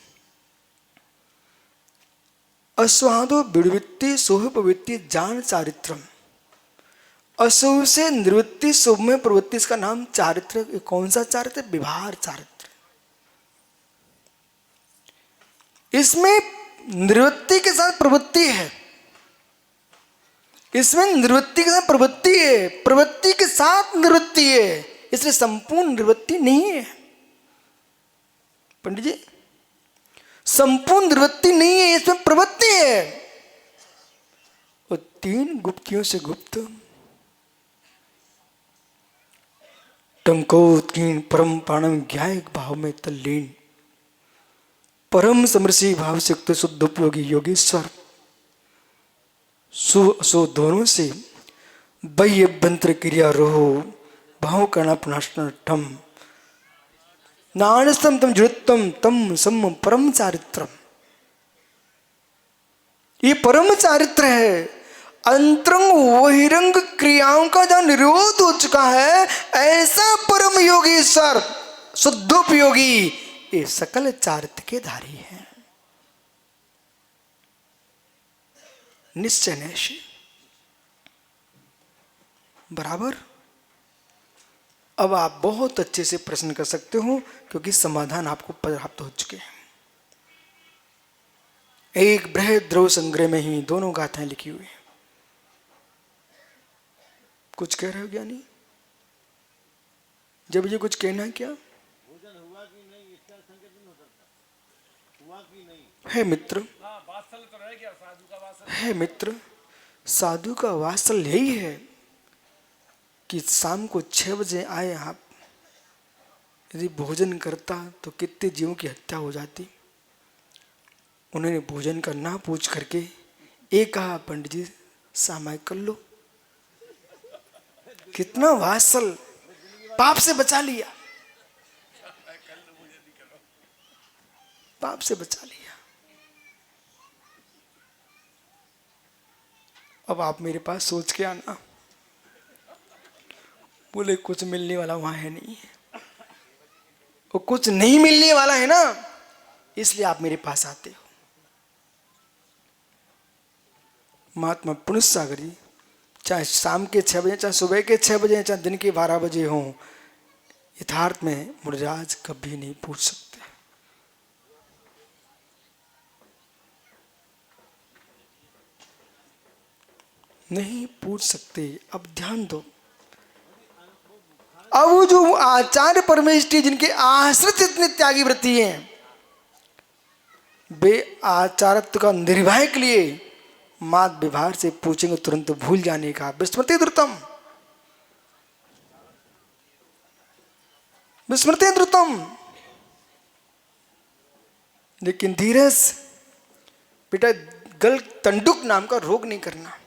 अस्वादो विड़वृत्ति सोहपवृत्ति जान चारित्रम। अशुभ से निवृत्ति, शुभ में प्रवृत्ति, इसका नाम चारित्र। कौन सा चारित्र? व्यवहार चारित्र। इसमें निवृत्ति के साथ प्रवृत्ति है, इसमें निवृत्ति के साथ प्रवृत्ति है, प्रवृत्ति के साथ निवृत्ति है। इसलिए संपूर्ण निवृत्ति नहीं है पंडित जी, संपूर्ण निवृत्ति नहीं है, इसमें प्रवृत्ति है। और तीन गुप्तियों से गुप्त टंकोत्कीर्ण परम पाणम ज्ञायक भाव में तल्लीन, परम समरसी भाव से युक्त शुद्ध उपयोगी योगेश्वर। सो दोनों से बह्य अभ्यंतर क्रिया रोहो भाव करना पुनष्टम नानस्तम तम जुड़तम तम सम परम चारित्रम। ये परम चारित्र है। अंतरंग बहिरंग क्रियाओं का जहां निरोध हो चुका है, ऐसा परम योगीश्वर शुद्धोपयोगी ये सकल चारित्र के धारी है। निश्चय निश्चय बराबर। अब आप बहुत अच्छे से प्रश्न कर सकते हो क्योंकि समाधान आपको प्राप्त हो चुके हैं। एक बृहद द्रव संग्रह में ही दोनों गाथाएं लिखी हुई हैं। कुछ कह रहे हो ज्ञानी? जब ये कुछ कहना है क्या है मित्र? है मित्र, साधु का वात्सल्य यही है कि शाम को 6 बजे आए आप, यदि भोजन करता तो कितने जीवों की हत्या हो जाती। उन्होंने भोजन का ना पूछ करके एक कहा पंडित जी सामायिक कर लो। कितना वात्सल, पाप से बचा लिया, पाप से बचा लिया। अब आप मेरे पास सोच के आना, बोले कुछ मिलने वाला वहां है नहीं, वो कुछ नहीं मिलने वाला है ना, इसलिए आप मेरे पास आते हो। महात्मा पुण्य सागर जी चाहे शाम के 6 बजे, चाहे सुबह के 6 बजे, चाहे दिन के 12 बजे हो, यथार्थ में मुनिराज कभी नहीं पूछ सकते। नहीं पूछ सकते। अब ध्यान दो, अब वो जो आचार्य परमेष्ठी जिनके आश्रित इतने त्यागी वृत्ति हैं, वे आचारत्व का निर्वाह के लिए मात व्यवहार से पूछेंगे तुरंत भूल जाने का। विस्मृति द्रुतम, विस्मृति द्रुतम। लेकिन धीरज बेटा, गल तंडुक नाम का रोग नहीं करना,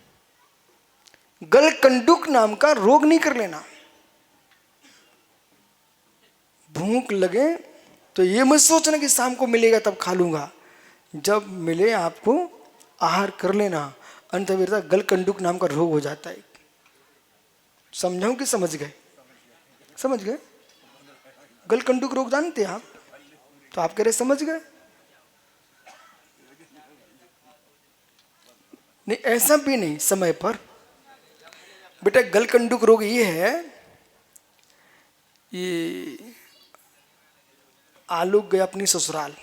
गल कंडुक नाम का रोग नहीं कर लेना। भूख लगे तो ये मत सोचना कि शाम को मिलेगा तब खा लूंगा, जब मिले आपको आहार कर लेना, अन्यथा गल कंडुक नाम का रोग हो जाता है। समझाऊं कि समझ गए? समझ गए? गल कंडुक रोग जानते हैं आप? तो आप कह रहे समझ गए? नहीं, ऐसा भी नहीं समय पर। बेटा गल कंडुक रोग ये है, ये आलोक गया अपनी ससुराल।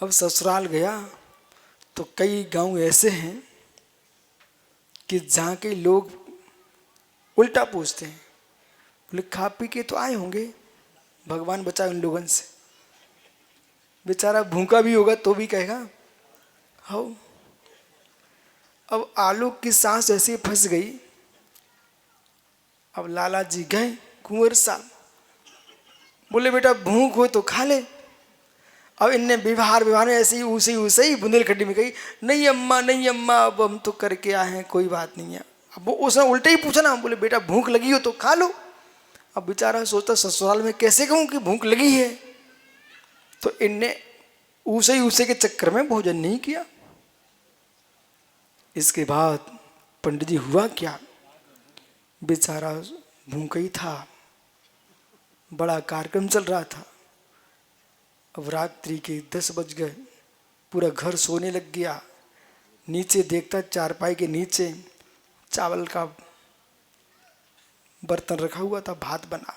अब ससुराल गया तो कई गांव ऐसे हैं कि जहाँ के लोग उल्टा पूछते हैं, बोले खा पी के तो आए होंगे, भगवान बचाए उन लोगों से। बेचारा भूखा भी होगा तो भी कहेगा हो। अब आलोक की सांस ऐसे फंस गई। अब लाला जी गए कुंवर साहब, बोले बेटा भूख हो तो खा ले। अब इनने व्यवहार में ऐसे ही बुंदेलखंडी में कही नहीं अम्मा नहीं अम्मा, अब हम तो करके आए हैं, कोई बात नहीं है। अब वो उसने उल्टे ही पूछा ना, बोले बेटा भूख लगी हो तो खा लो। अब बेचारा सोचता ससुराल में कैसे कहूँ कि भूख लगी है, तो इनने उसे के चक्कर में भोजन नहीं किया। इसके बाद पंडित जी हुआ क्या, बेचारा भूखा ही था, बड़ा कार्यक्रम चल रहा था। अब रात्रि के 10 बज गए, पूरा घर सोने लग गया। नीचे देखता चारपाई के नीचे चावल का बर्तन रखा हुआ था, भात बना।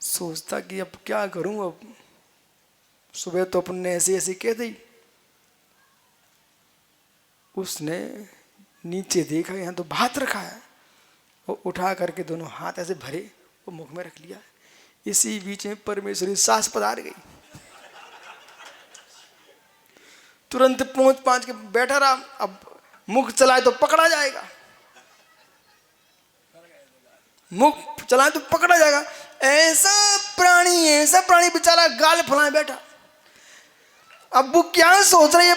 सोचता कि अब क्या करूं, अब सुबह तो अपन ने ऐसे ऐसे कह दी। उसने नीचे देखा यहाँ तो भात रखा है, वो उठा करके दोनों हाथ ऐसे भरे वो मुख में रख लिया। इसी बीच में परमेश्वरी सास पधार गई। तुरंत पहुंच के बैठा रहा। अब मुख चलाए तो पकड़ा जाएगा, मुख चलाए तो पकड़ा जाएगा। ऐसा प्राणी बेचारा गाल फुलाए बैठा। अब वो क्या सोच रही है,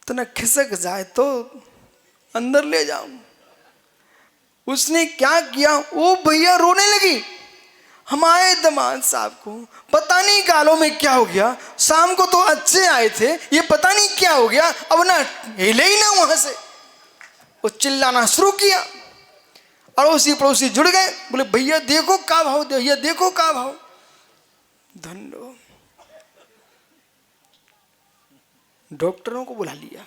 इतना खिसक जाए तो अंदर ले जाऊं। उसने क्या किया, वो भैया रोने लगी। हमारे दामाद साहब को पता नहीं गालों में क्या हो गया, शाम को तो अच्छे आए थे, ये पता नहीं क्या हो गया, अब ना हिले ही ना वहां से। वो चिल्लाना शुरू किया। अड़ोसी पड़ोसी जुड़ गए, बोले भैया देखो का भाव, भैया देखो का भाव। धन्नो डॉक्टरों को बुला लिया।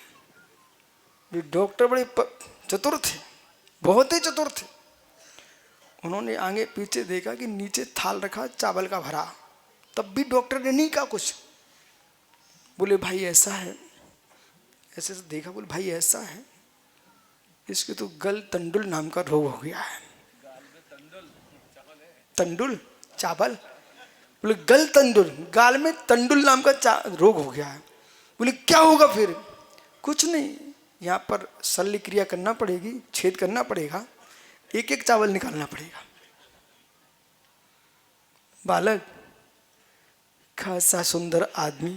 ये डॉक्टर बड़े चतुर थे, बहुत ही चतुर थे। उन्होंने आगे पीछे देखा कि नीचे थाल रखा चावल का भरा, तब भी डॉक्टर ने नहीं कहा कुछ। बोले भाई ऐसा है, ऐसे देखा, बोले भाई ऐसा है, इसके तो गल तंडुल नाम का रोग हो गया है। तंडुल चावल, बोले गल तंडुल, गाल में तंडुल नाम का रोग हो गया है। बोले क्या होगा फिर? कुछ नहीं, यहाँ पर शल्य क्रिया करना पड़ेगी, छेद करना पड़ेगा, एक एक चावल निकालना पड़ेगा। बालक खासा सुंदर आदमी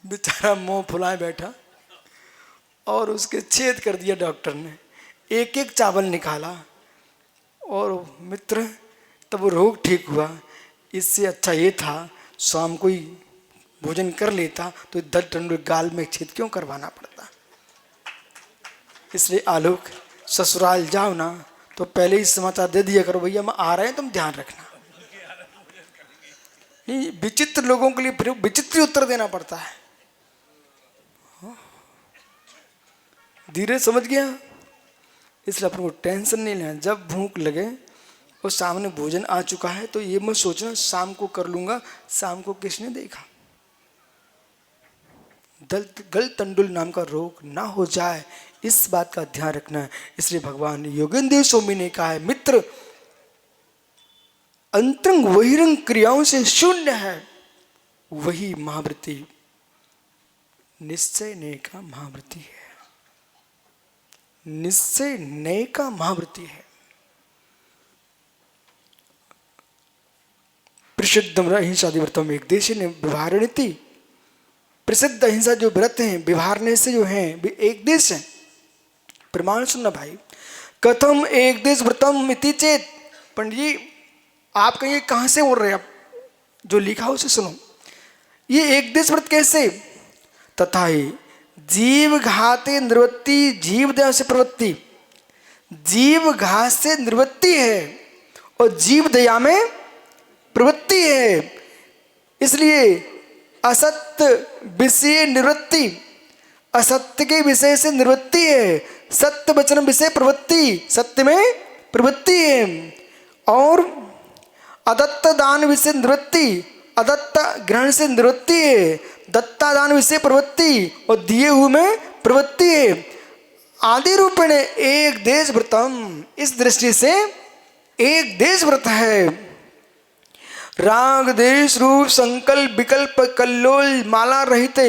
बेचारा मुंह फुलाए बैठा और उसके छेद कर दिया डॉक्टर ने, एक एक चावल निकाला। और मित्र तब रोग ठीक हुआ। इससे अच्छा ये था शाम को ही भोजन कर लेता तो दल टंडुल गाल में छेद क्यों करवाना पड़ता। इसलिए आलोक ससुराल जाओ ना तो पहले ही समाचार दे दिया करो, भैया हम आ रहे हैं, तुम ध्यान रखना। नहीं, विचित्र लोगों के लिए फिर विचित्र उत्तर देना पड़ता है। धीरे समझ गया? इसलिए अपन को टेंशन नहीं लेना। जब भूख लगे और सामने भोजन आ चुका है तो ये मत सोचना शाम को कर लूंगा, शाम को किसने देखा। गल तंडुल नाम का रोग ना हो जाए, इस बात का ध्यान रखना है। इसलिए भगवान योगेंद्र स्वामी ने कहा है, मित्र अंतरंग बहिरंग क्रियाओं से शून्य है, वही महावृत्ति निश्चय नय का महावृत्ति है, निश्चय नय का महावृत्ति है। प्रसिद्ध अहिंसा व्रतम एक देश ने व्यवहार नीति, प्रसिद्ध अहिंसा जो व्रत हैं व्यवहारने से जो हैं वे एक देश हैं। प्रमाण सुनना भाई, कथम एक देश व्रतम इति चेत। पंडित जी आप कहिए कहां से बोल रहे हैं, आप जो लिखा उसे सुनो। ये एक देश व्रत कैसे? तथा ही जीव घाते निवृत्ति, जीव दया से प्रवृत्ति, जीव घात से निवृत्ति है और जीव दया में प्रवृत्ति है। इसलिए असत्य विषय निवृत्ति, असत्य के विषय से निवृत्ति है, सत्य वचन विषय प्रवृत्ति, सत्य में प्रवृत्ति है। और अदत्त दान विषय निवृत्ति, अदत्त ग्रहण से निवृत्ति है, दत्ता दान विषय प्रवृत्ति और दिए हुए में प्रवृत्ति है। आदि रूपेण एक देश व्रतम, इस दृष्टि से एक देश व्रत है। राग देश रूप संकल्प विकल्प कल्लोल माला रहित,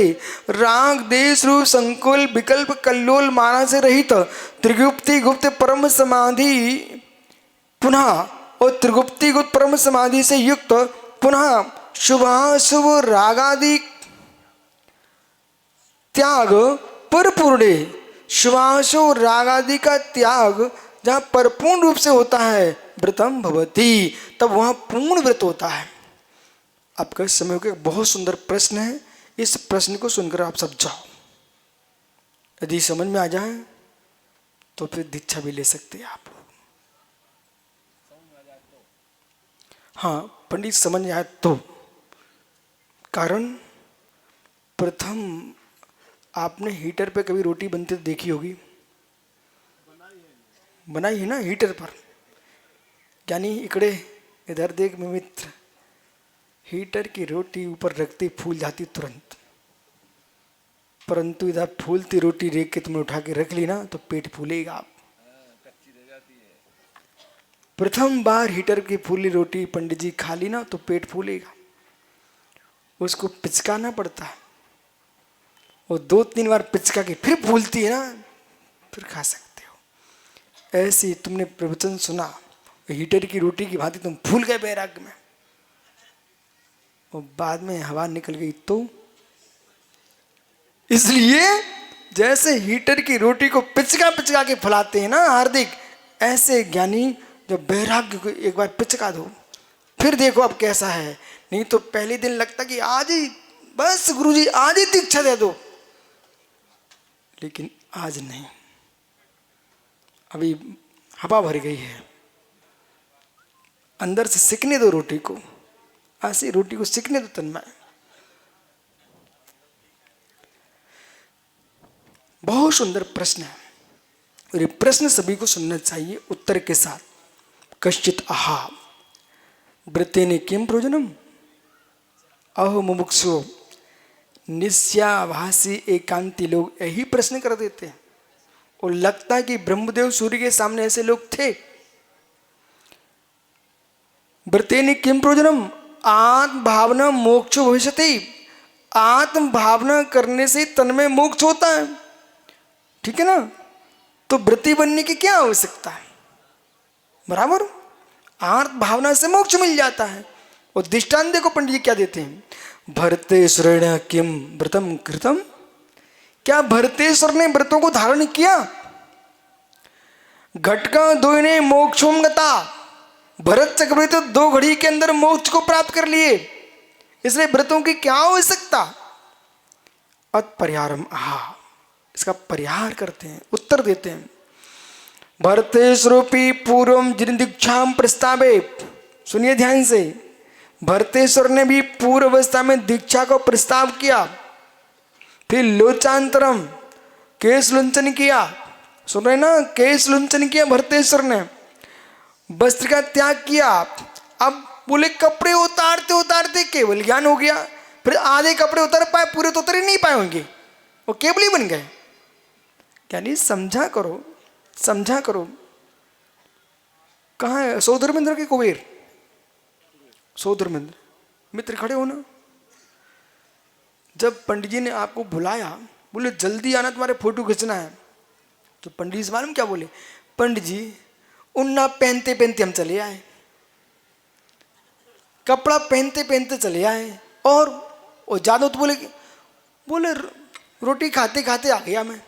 राग देश रूप संकल्प विकल्प कल्लोल माला से रहित त्रिगुप्ति गुप्त परम समाधि पुनः, और त्रिगुप्ति गुप्त परम समाधि से युक्त पुनः शुभाशुभ रागादि त्याग पर पूर्णे, शुभाशुभ रागादि का त्याग जहाँ परिपूर्ण रूप से होता है व्रतम भवति, तब वहाँ पूर्ण व्रत होता है। आपका समय का बहुत सुंदर प्रश्न है, इस प्रश्न को सुनकर आप सब जाओ, यदि समझ में आ जाए तो फिर दीक्षा भी ले सकते हैं आप लोग। हाँ पंडित समझ में आए तो, कारण प्रथम आपने हीटर पे कभी रोटी बनती तो देखी होगी, बनाई है ना हीटर पर। यानी इकड़े इधर देख मित्र, हीटर की रोटी ऊपर रखती फूल जाती तुरंत, परंतु इधर फूलती रोटी देख के तुमने उठा के रख ली ना तो पेट फूलेगा। आप प्रथम बार हीटर की फूली रोटी पंडित जी खा ली ना तो पेट फूलेगा, उसको पिचकाना पड़ता है, और 2-3 बार पिचका के फिर फूलती है ना, फिर खा सकते हो। ऐसी तुमने प्रवचन सुना, हीटर की रोटी की भांति तुम फूल गए बैराग में, और बाद में हवा निकल गई तो। इसलिए जैसे हीटर की रोटी को पिचका पिचका के फुलाते हैं ना हार्दिक, ऐसे ज्ञानी जब वैराग्य को एक बार पिचका दो फिर देखो अब कैसा है। नहीं तो पहले दिन लगता कि आज ही बस गुरुजी आज ही दीक्षा दे दो, लेकिन आज नहीं, अभी हवा भर गई है, अंदर से सिकने दो रोटी को, ऐसी रोटी को सिकने दो तन्मय। बहुत सुंदर प्रश्न है और ये प्रश्न सभी को सुनना चाहिए उत्तर के साथ। कश्चित आहा व्रतेन किम प्रयोजनम अहो मुमुक्षु, निस्याभासी एकांती लोग यही प्रश्न कर देते हैं, और लगता है कि ब्रह्मदेव सूर्य के सामने ऐसे लोग थे। व्रतेन किम प्रयोजनम आत्म भावना मोक्ष भविष्यति, आत्म भावना करने से तन में मोक्ष होता है, ठीक है ना। तो व्रती बनने की क्या आवश्यकता है, बराबर। आत्म भावना से मोक्ष मिल जाता है। और दृष्टांत देखो पंडित जी क्या देते हैं, भरतेश्वरेण किम व्रतम कृतम, क्या भरतेश्वर ने व्रतों को धारण किया। घटका दो ने मोक्षोम गता, भरत चक्रवर्ती तो 2 घड़ी के अंदर मोक्ष को प्राप्त कर लिए, इसलिए व्रतों की क्या आवश्यकता। अत परिहारम आहा, इसका परिहार करते हैं, उत्तर देते हैं। भरतेश्वरोपि पूर्वम जिन दीक्षाम प्रस्तावे, सुनिए ध्यान से, भरतेश्वर ने भी पूर्व अवस्था में दीक्षा को प्रस्ताव किया, फिर लोचांतरम केश लुंचन किया, सुन रहे ना, केश लुंचन किया भरतेश्वर ने, वस्त्र का त्याग किया। अब बोले कपड़े उतारते उतारते केवल ज्ञान हो गया, फिर आधे कपड़े उतर पाए, पूरे तो उतर ही नहीं पाए होंगे, वो केवल ही बन गए। यानी समझा करो, समझा करो। कहाँ है सौधर्मेंद्र के कुबेर? सौधर्मेंद्र मित्र खड़े हो ना। जब पंडित जी ने आपको बुलाया, बोले जल्दी आना, तुम्हारे फोटो खींचना है, तो पंडित जी से मालूम क्या बोले? पंडित जी उन्ना पहनते पहनते हम चले आए, कपड़ा पहनते पहनते चले आए। और ज्यादा तो बोले रोटी खाते खाते आ गया मैं।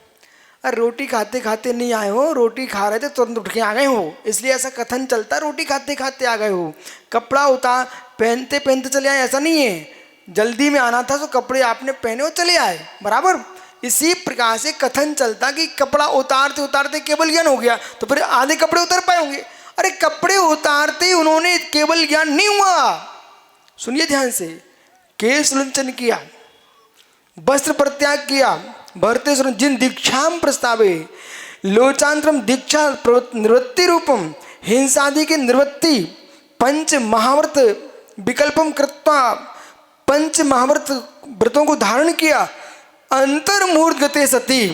अरे रोटी खाते खाते नहीं आए हो, रोटी खा रहे थे तुरंत उठ के आ गए हो, इसलिए ऐसा कथन चलता है रोटी खाते खाते आ गए हो। कपड़ा उतार पहनते पहनते चले आए ऐसा नहीं है, जल्दी में आना था तो कपड़े आपने पहने और चले आए, बराबर। इसी प्रकार से कथन चलता कि कपड़ा उतारते उतारते केवल ज्ञान हो गया, तो फिर आधे कपड़े उतर पाए होंगे। अरे कपड़े उतारते ही उन्होंने केवल ज्ञान नहीं हुआ। सुनिए ध्यान से, केश लुंचन किया, वस्त्र परित्याग किया, भरते जिन दीक्षाम प्रस्तावे लोचांतरम दीक्षा निवृत्ति रूपम हिंसादि की निवृत्ति पंच महाव्रत विकल्पम कृत्वा पंच महाव्रत व्रतों को धारण किया। अंतर्मूर्त गते सती,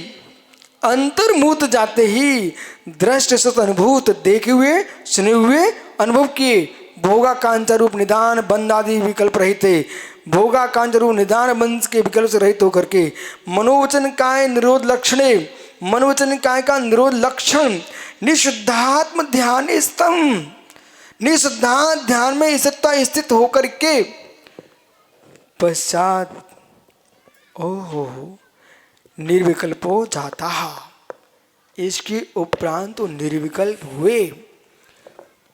अंतर्मूत जाते ही दृष्ट सत अनुभूत देखे हुए सुने हुए अनुभव किए। भोगा कांचा रूप निदान बंद आदि विकल्प रहते, भोगा कांचा रूप निदान बंद के विकल्प से रहित होकर के मनोवचन काय निरोध लक्षणे, मनोवचन काय का निरोध लक्षण निशुद्धात्म ध्यान स्तंभ, निशुद्धात्म ध्यान में स्थित होकर के पश्चात ओहो निर्विकल्पो जाता। इसके उपरांत तो निर्विकल्प हुए।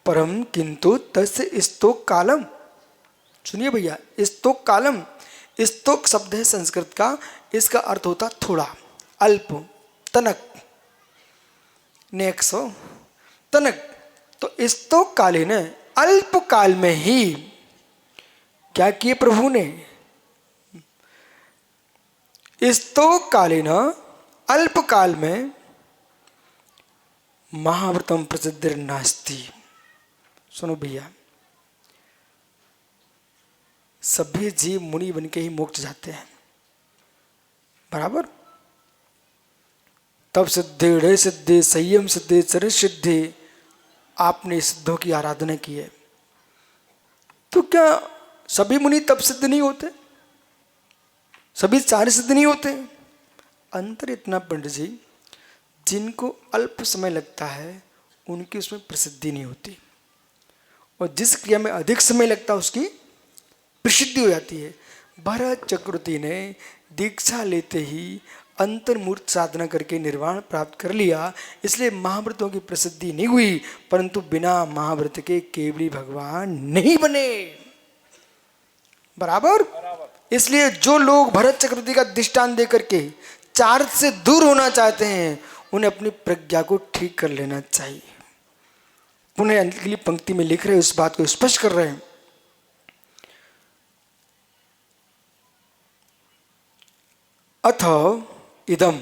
परम किंतु तस्य स्तोक कालम, सुनिए भैया, स्तोक कालम, स्तोक शब्द है संस्कृत का, इसका अर्थ होता थोड़ा, अल्प, तनक, नेक्सो तनक। तो स्तोक कालीन अल्प काल में ही क्या किए प्रभु ने? स्तोक कालीन अल्प काल में महाव्रतम प्रसिद्ध नास्ति। सुनो भैया, सभी जीव मुनि बन के ही मोक्ष जाते हैं, बराबर। तब सिद्धि, हृदय सिद्धि, संयम सिद्धि, चरित सिद्धि, आपने सिद्धों की आराधना की है, तो क्या सभी मुनि तब सिद्ध नहीं होते? सभी चार सिद्ध नहीं होते? अंतर इतना पंडित जी, जिनको अल्प समय लगता है उनकी उसमें प्रसिद्धि नहीं होती, और जिस क्रिया में अधिक समय लगता है उसकी प्रसिद्धि हो जाती है। भरत चक्रवर्ती ने दीक्षा लेते ही अंतर्मूर्त साधना करके निर्वाण प्राप्त कर लिया, इसलिए महाव्रतों की प्रसिद्धि नहीं हुई, परंतु बिना महाव्रत के केवली भगवान नहीं बने, बराबर। इसलिए जो लोग भरत चक्रवर्ती का दृष्टांत देकर के चार्ज से दूर होना चाहते हैं, उन्हें अपनी प्रज्ञा को ठीक कर लेना चाहिए। पुनः अगली पंक्ति में लिख रहे उस बात को स्पष्ट कर रहे हैं। अथ इदम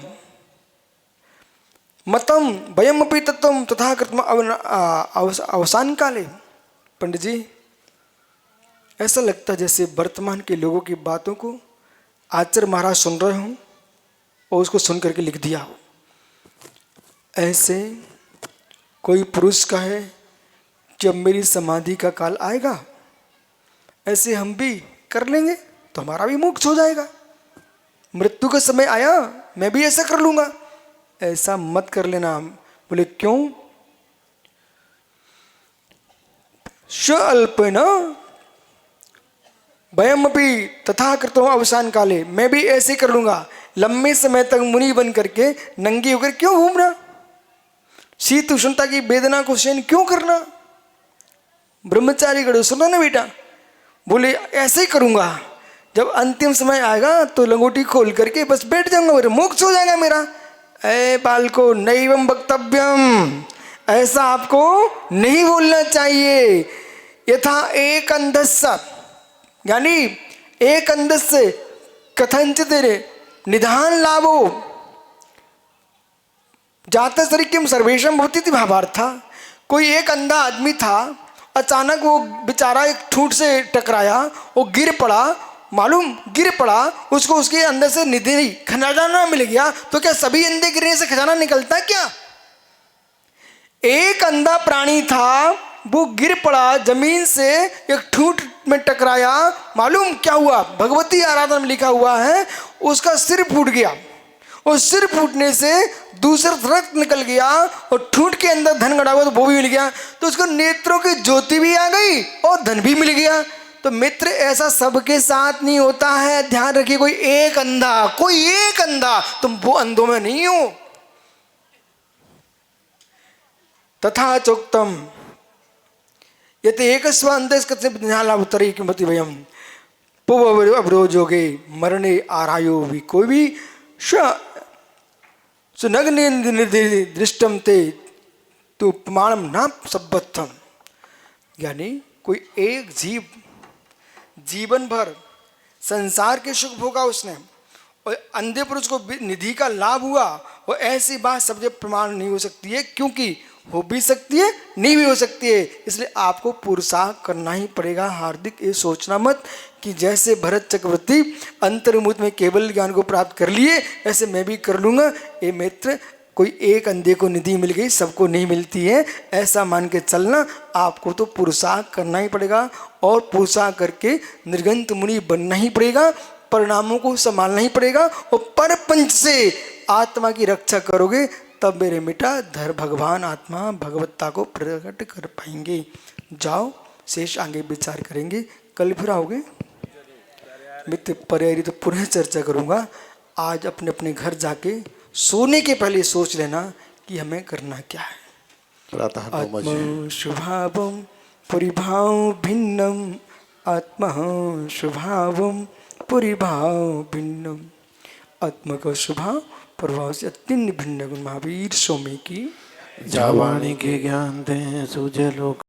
मतम वयमपि तत्वम तथा कृतम अवसान काले। पंडित जी, ऐसा लगता है जैसे वर्तमान के लोगों की बातों को आचार्य महाराज सुन रहे हों और उसको सुन करके लिख दिया हो। ऐसे कोई पुरुष कहे कि अब मेरी समाधि का काल आएगा, ऐसे हम भी कर लेंगे तो हमारा भी मोक्ष हो जाएगा, मृत्यु का समय आया मैं भी ऐसा कर लूंगा। ऐसा मत कर लेना। बोले क्यों? स्वल्पेन वयमपि तथा कृतो अवसान काले, मैं भी ऐसे कर लूंगा। लंबे समय तक मुनि बन करके नंगी होकर क्यों घूमना? शीत उष्णता की वेदना को सहन क्यों करना? ब्रह्मचारी गढ़ सुनो ना बेटा। बोले ऐसे ही करूंगा, जब अंतिम समय आएगा तो लंगोटी खोल करके बस बैठ जाऊंगा, मेरे मोक्ष हो जाएगा मेरा। ऐ बालको नैवम वक्तव्यम, ऐसा आपको नहीं बोलना चाहिए। यथा एक अंधस्य, यानी एक अंधस्य कथंचित निधान लाभो जाता शरीक्यम सर्वेशम भवती थी भावार्था। कोई एक अंधा आदमी था, अचानक वो बेचारा एक ठूंठ से टकराया, वो गिर पड़ा मालूम गिर पड़ा, उसको उसके अंदर से निधि खजाना मिल गया, तो क्या सभी अंधे गिरने से खजाना निकलता क्या? एक अंधा प्राणी था, वो गिर पड़ा जमीन से, एक ठूंठ में टकराया, मालूम क्या हुआ? भगवती आराधना में लिखा हुआ है उसका सिर फूट गया, और सिर फूटने से दूसरा रक्त निकल गया, और ठूंठ के अंदर धन गड़ा हुआ तो वो भी मिल गया, तो उसको नेत्रों की ज्योति भी आ गई और धन भी मिल गया। तो मित्र ऐसा सबके साथ नहीं होता है, ध्यान रखिए। कोई एक अंधा, तुम वो अंधों में नहीं हो। तथा चोक्तम यत एकस्व अंतस्कस्य ज्ञानावतरे किमति वयम पूर्व अवरोजोगे मरणे आरायो भी। कोई भी सुनग्न दृष्टम ते तो प्रमाणम न सब्बत्थम, यानी कोई एक जीवन भर संसार के सुख भोगा उसने, और अंधे पुरुष को निधि का लाभ हुआ, और ऐसी बात सब जगह प्रमाण नहीं हो सकती है, क्योंकि हो भी सकती है नहीं भी हो सकती है। इसलिए आपको पुरुषार्थ करना ही पड़ेगा। हार्दिक ये सोचना मत कि जैसे भरत चक्रवर्ती अंतर्मुख में केवल ज्ञान को प्राप्त कर लिए ऐसे मैं भी कर लूँगा। ये मित्र, कोई एक अंधे को निधि मिल गई, सबको नहीं मिलती है, ऐसा मान के चलना। आपको तो पुरुषार्थ करना ही पड़ेगा, और पुरुषार्थ करके निर्गंत मुनि बनना ही पड़ेगा, परिणामों को संभालना ही पड़ेगा, और परपंच से आत्मा की रक्षा करोगे, तब मेरे बेटा धर भगवान आत्मा भगवत्ता को प्रकट कर पाएंगे। जाओ, शेष आगे विचार करेंगे, कल फिर आओगे मित्र। परिहरी तो पुनः चर्चा करूँगा। आज अपने अपने घर जाके सोने के पहले सोच लेना कि हमें करना क्या है। आत्मा शुभावम परिभाव भिन्नम, आत्मा शुभावम परिभाव भिन्नम। आत्मा का स्वभाव प्रभाव से अत्यंत भिन्न गुण। महावीर स्वामी की जावाणी के ज्ञान दें सूझे लोग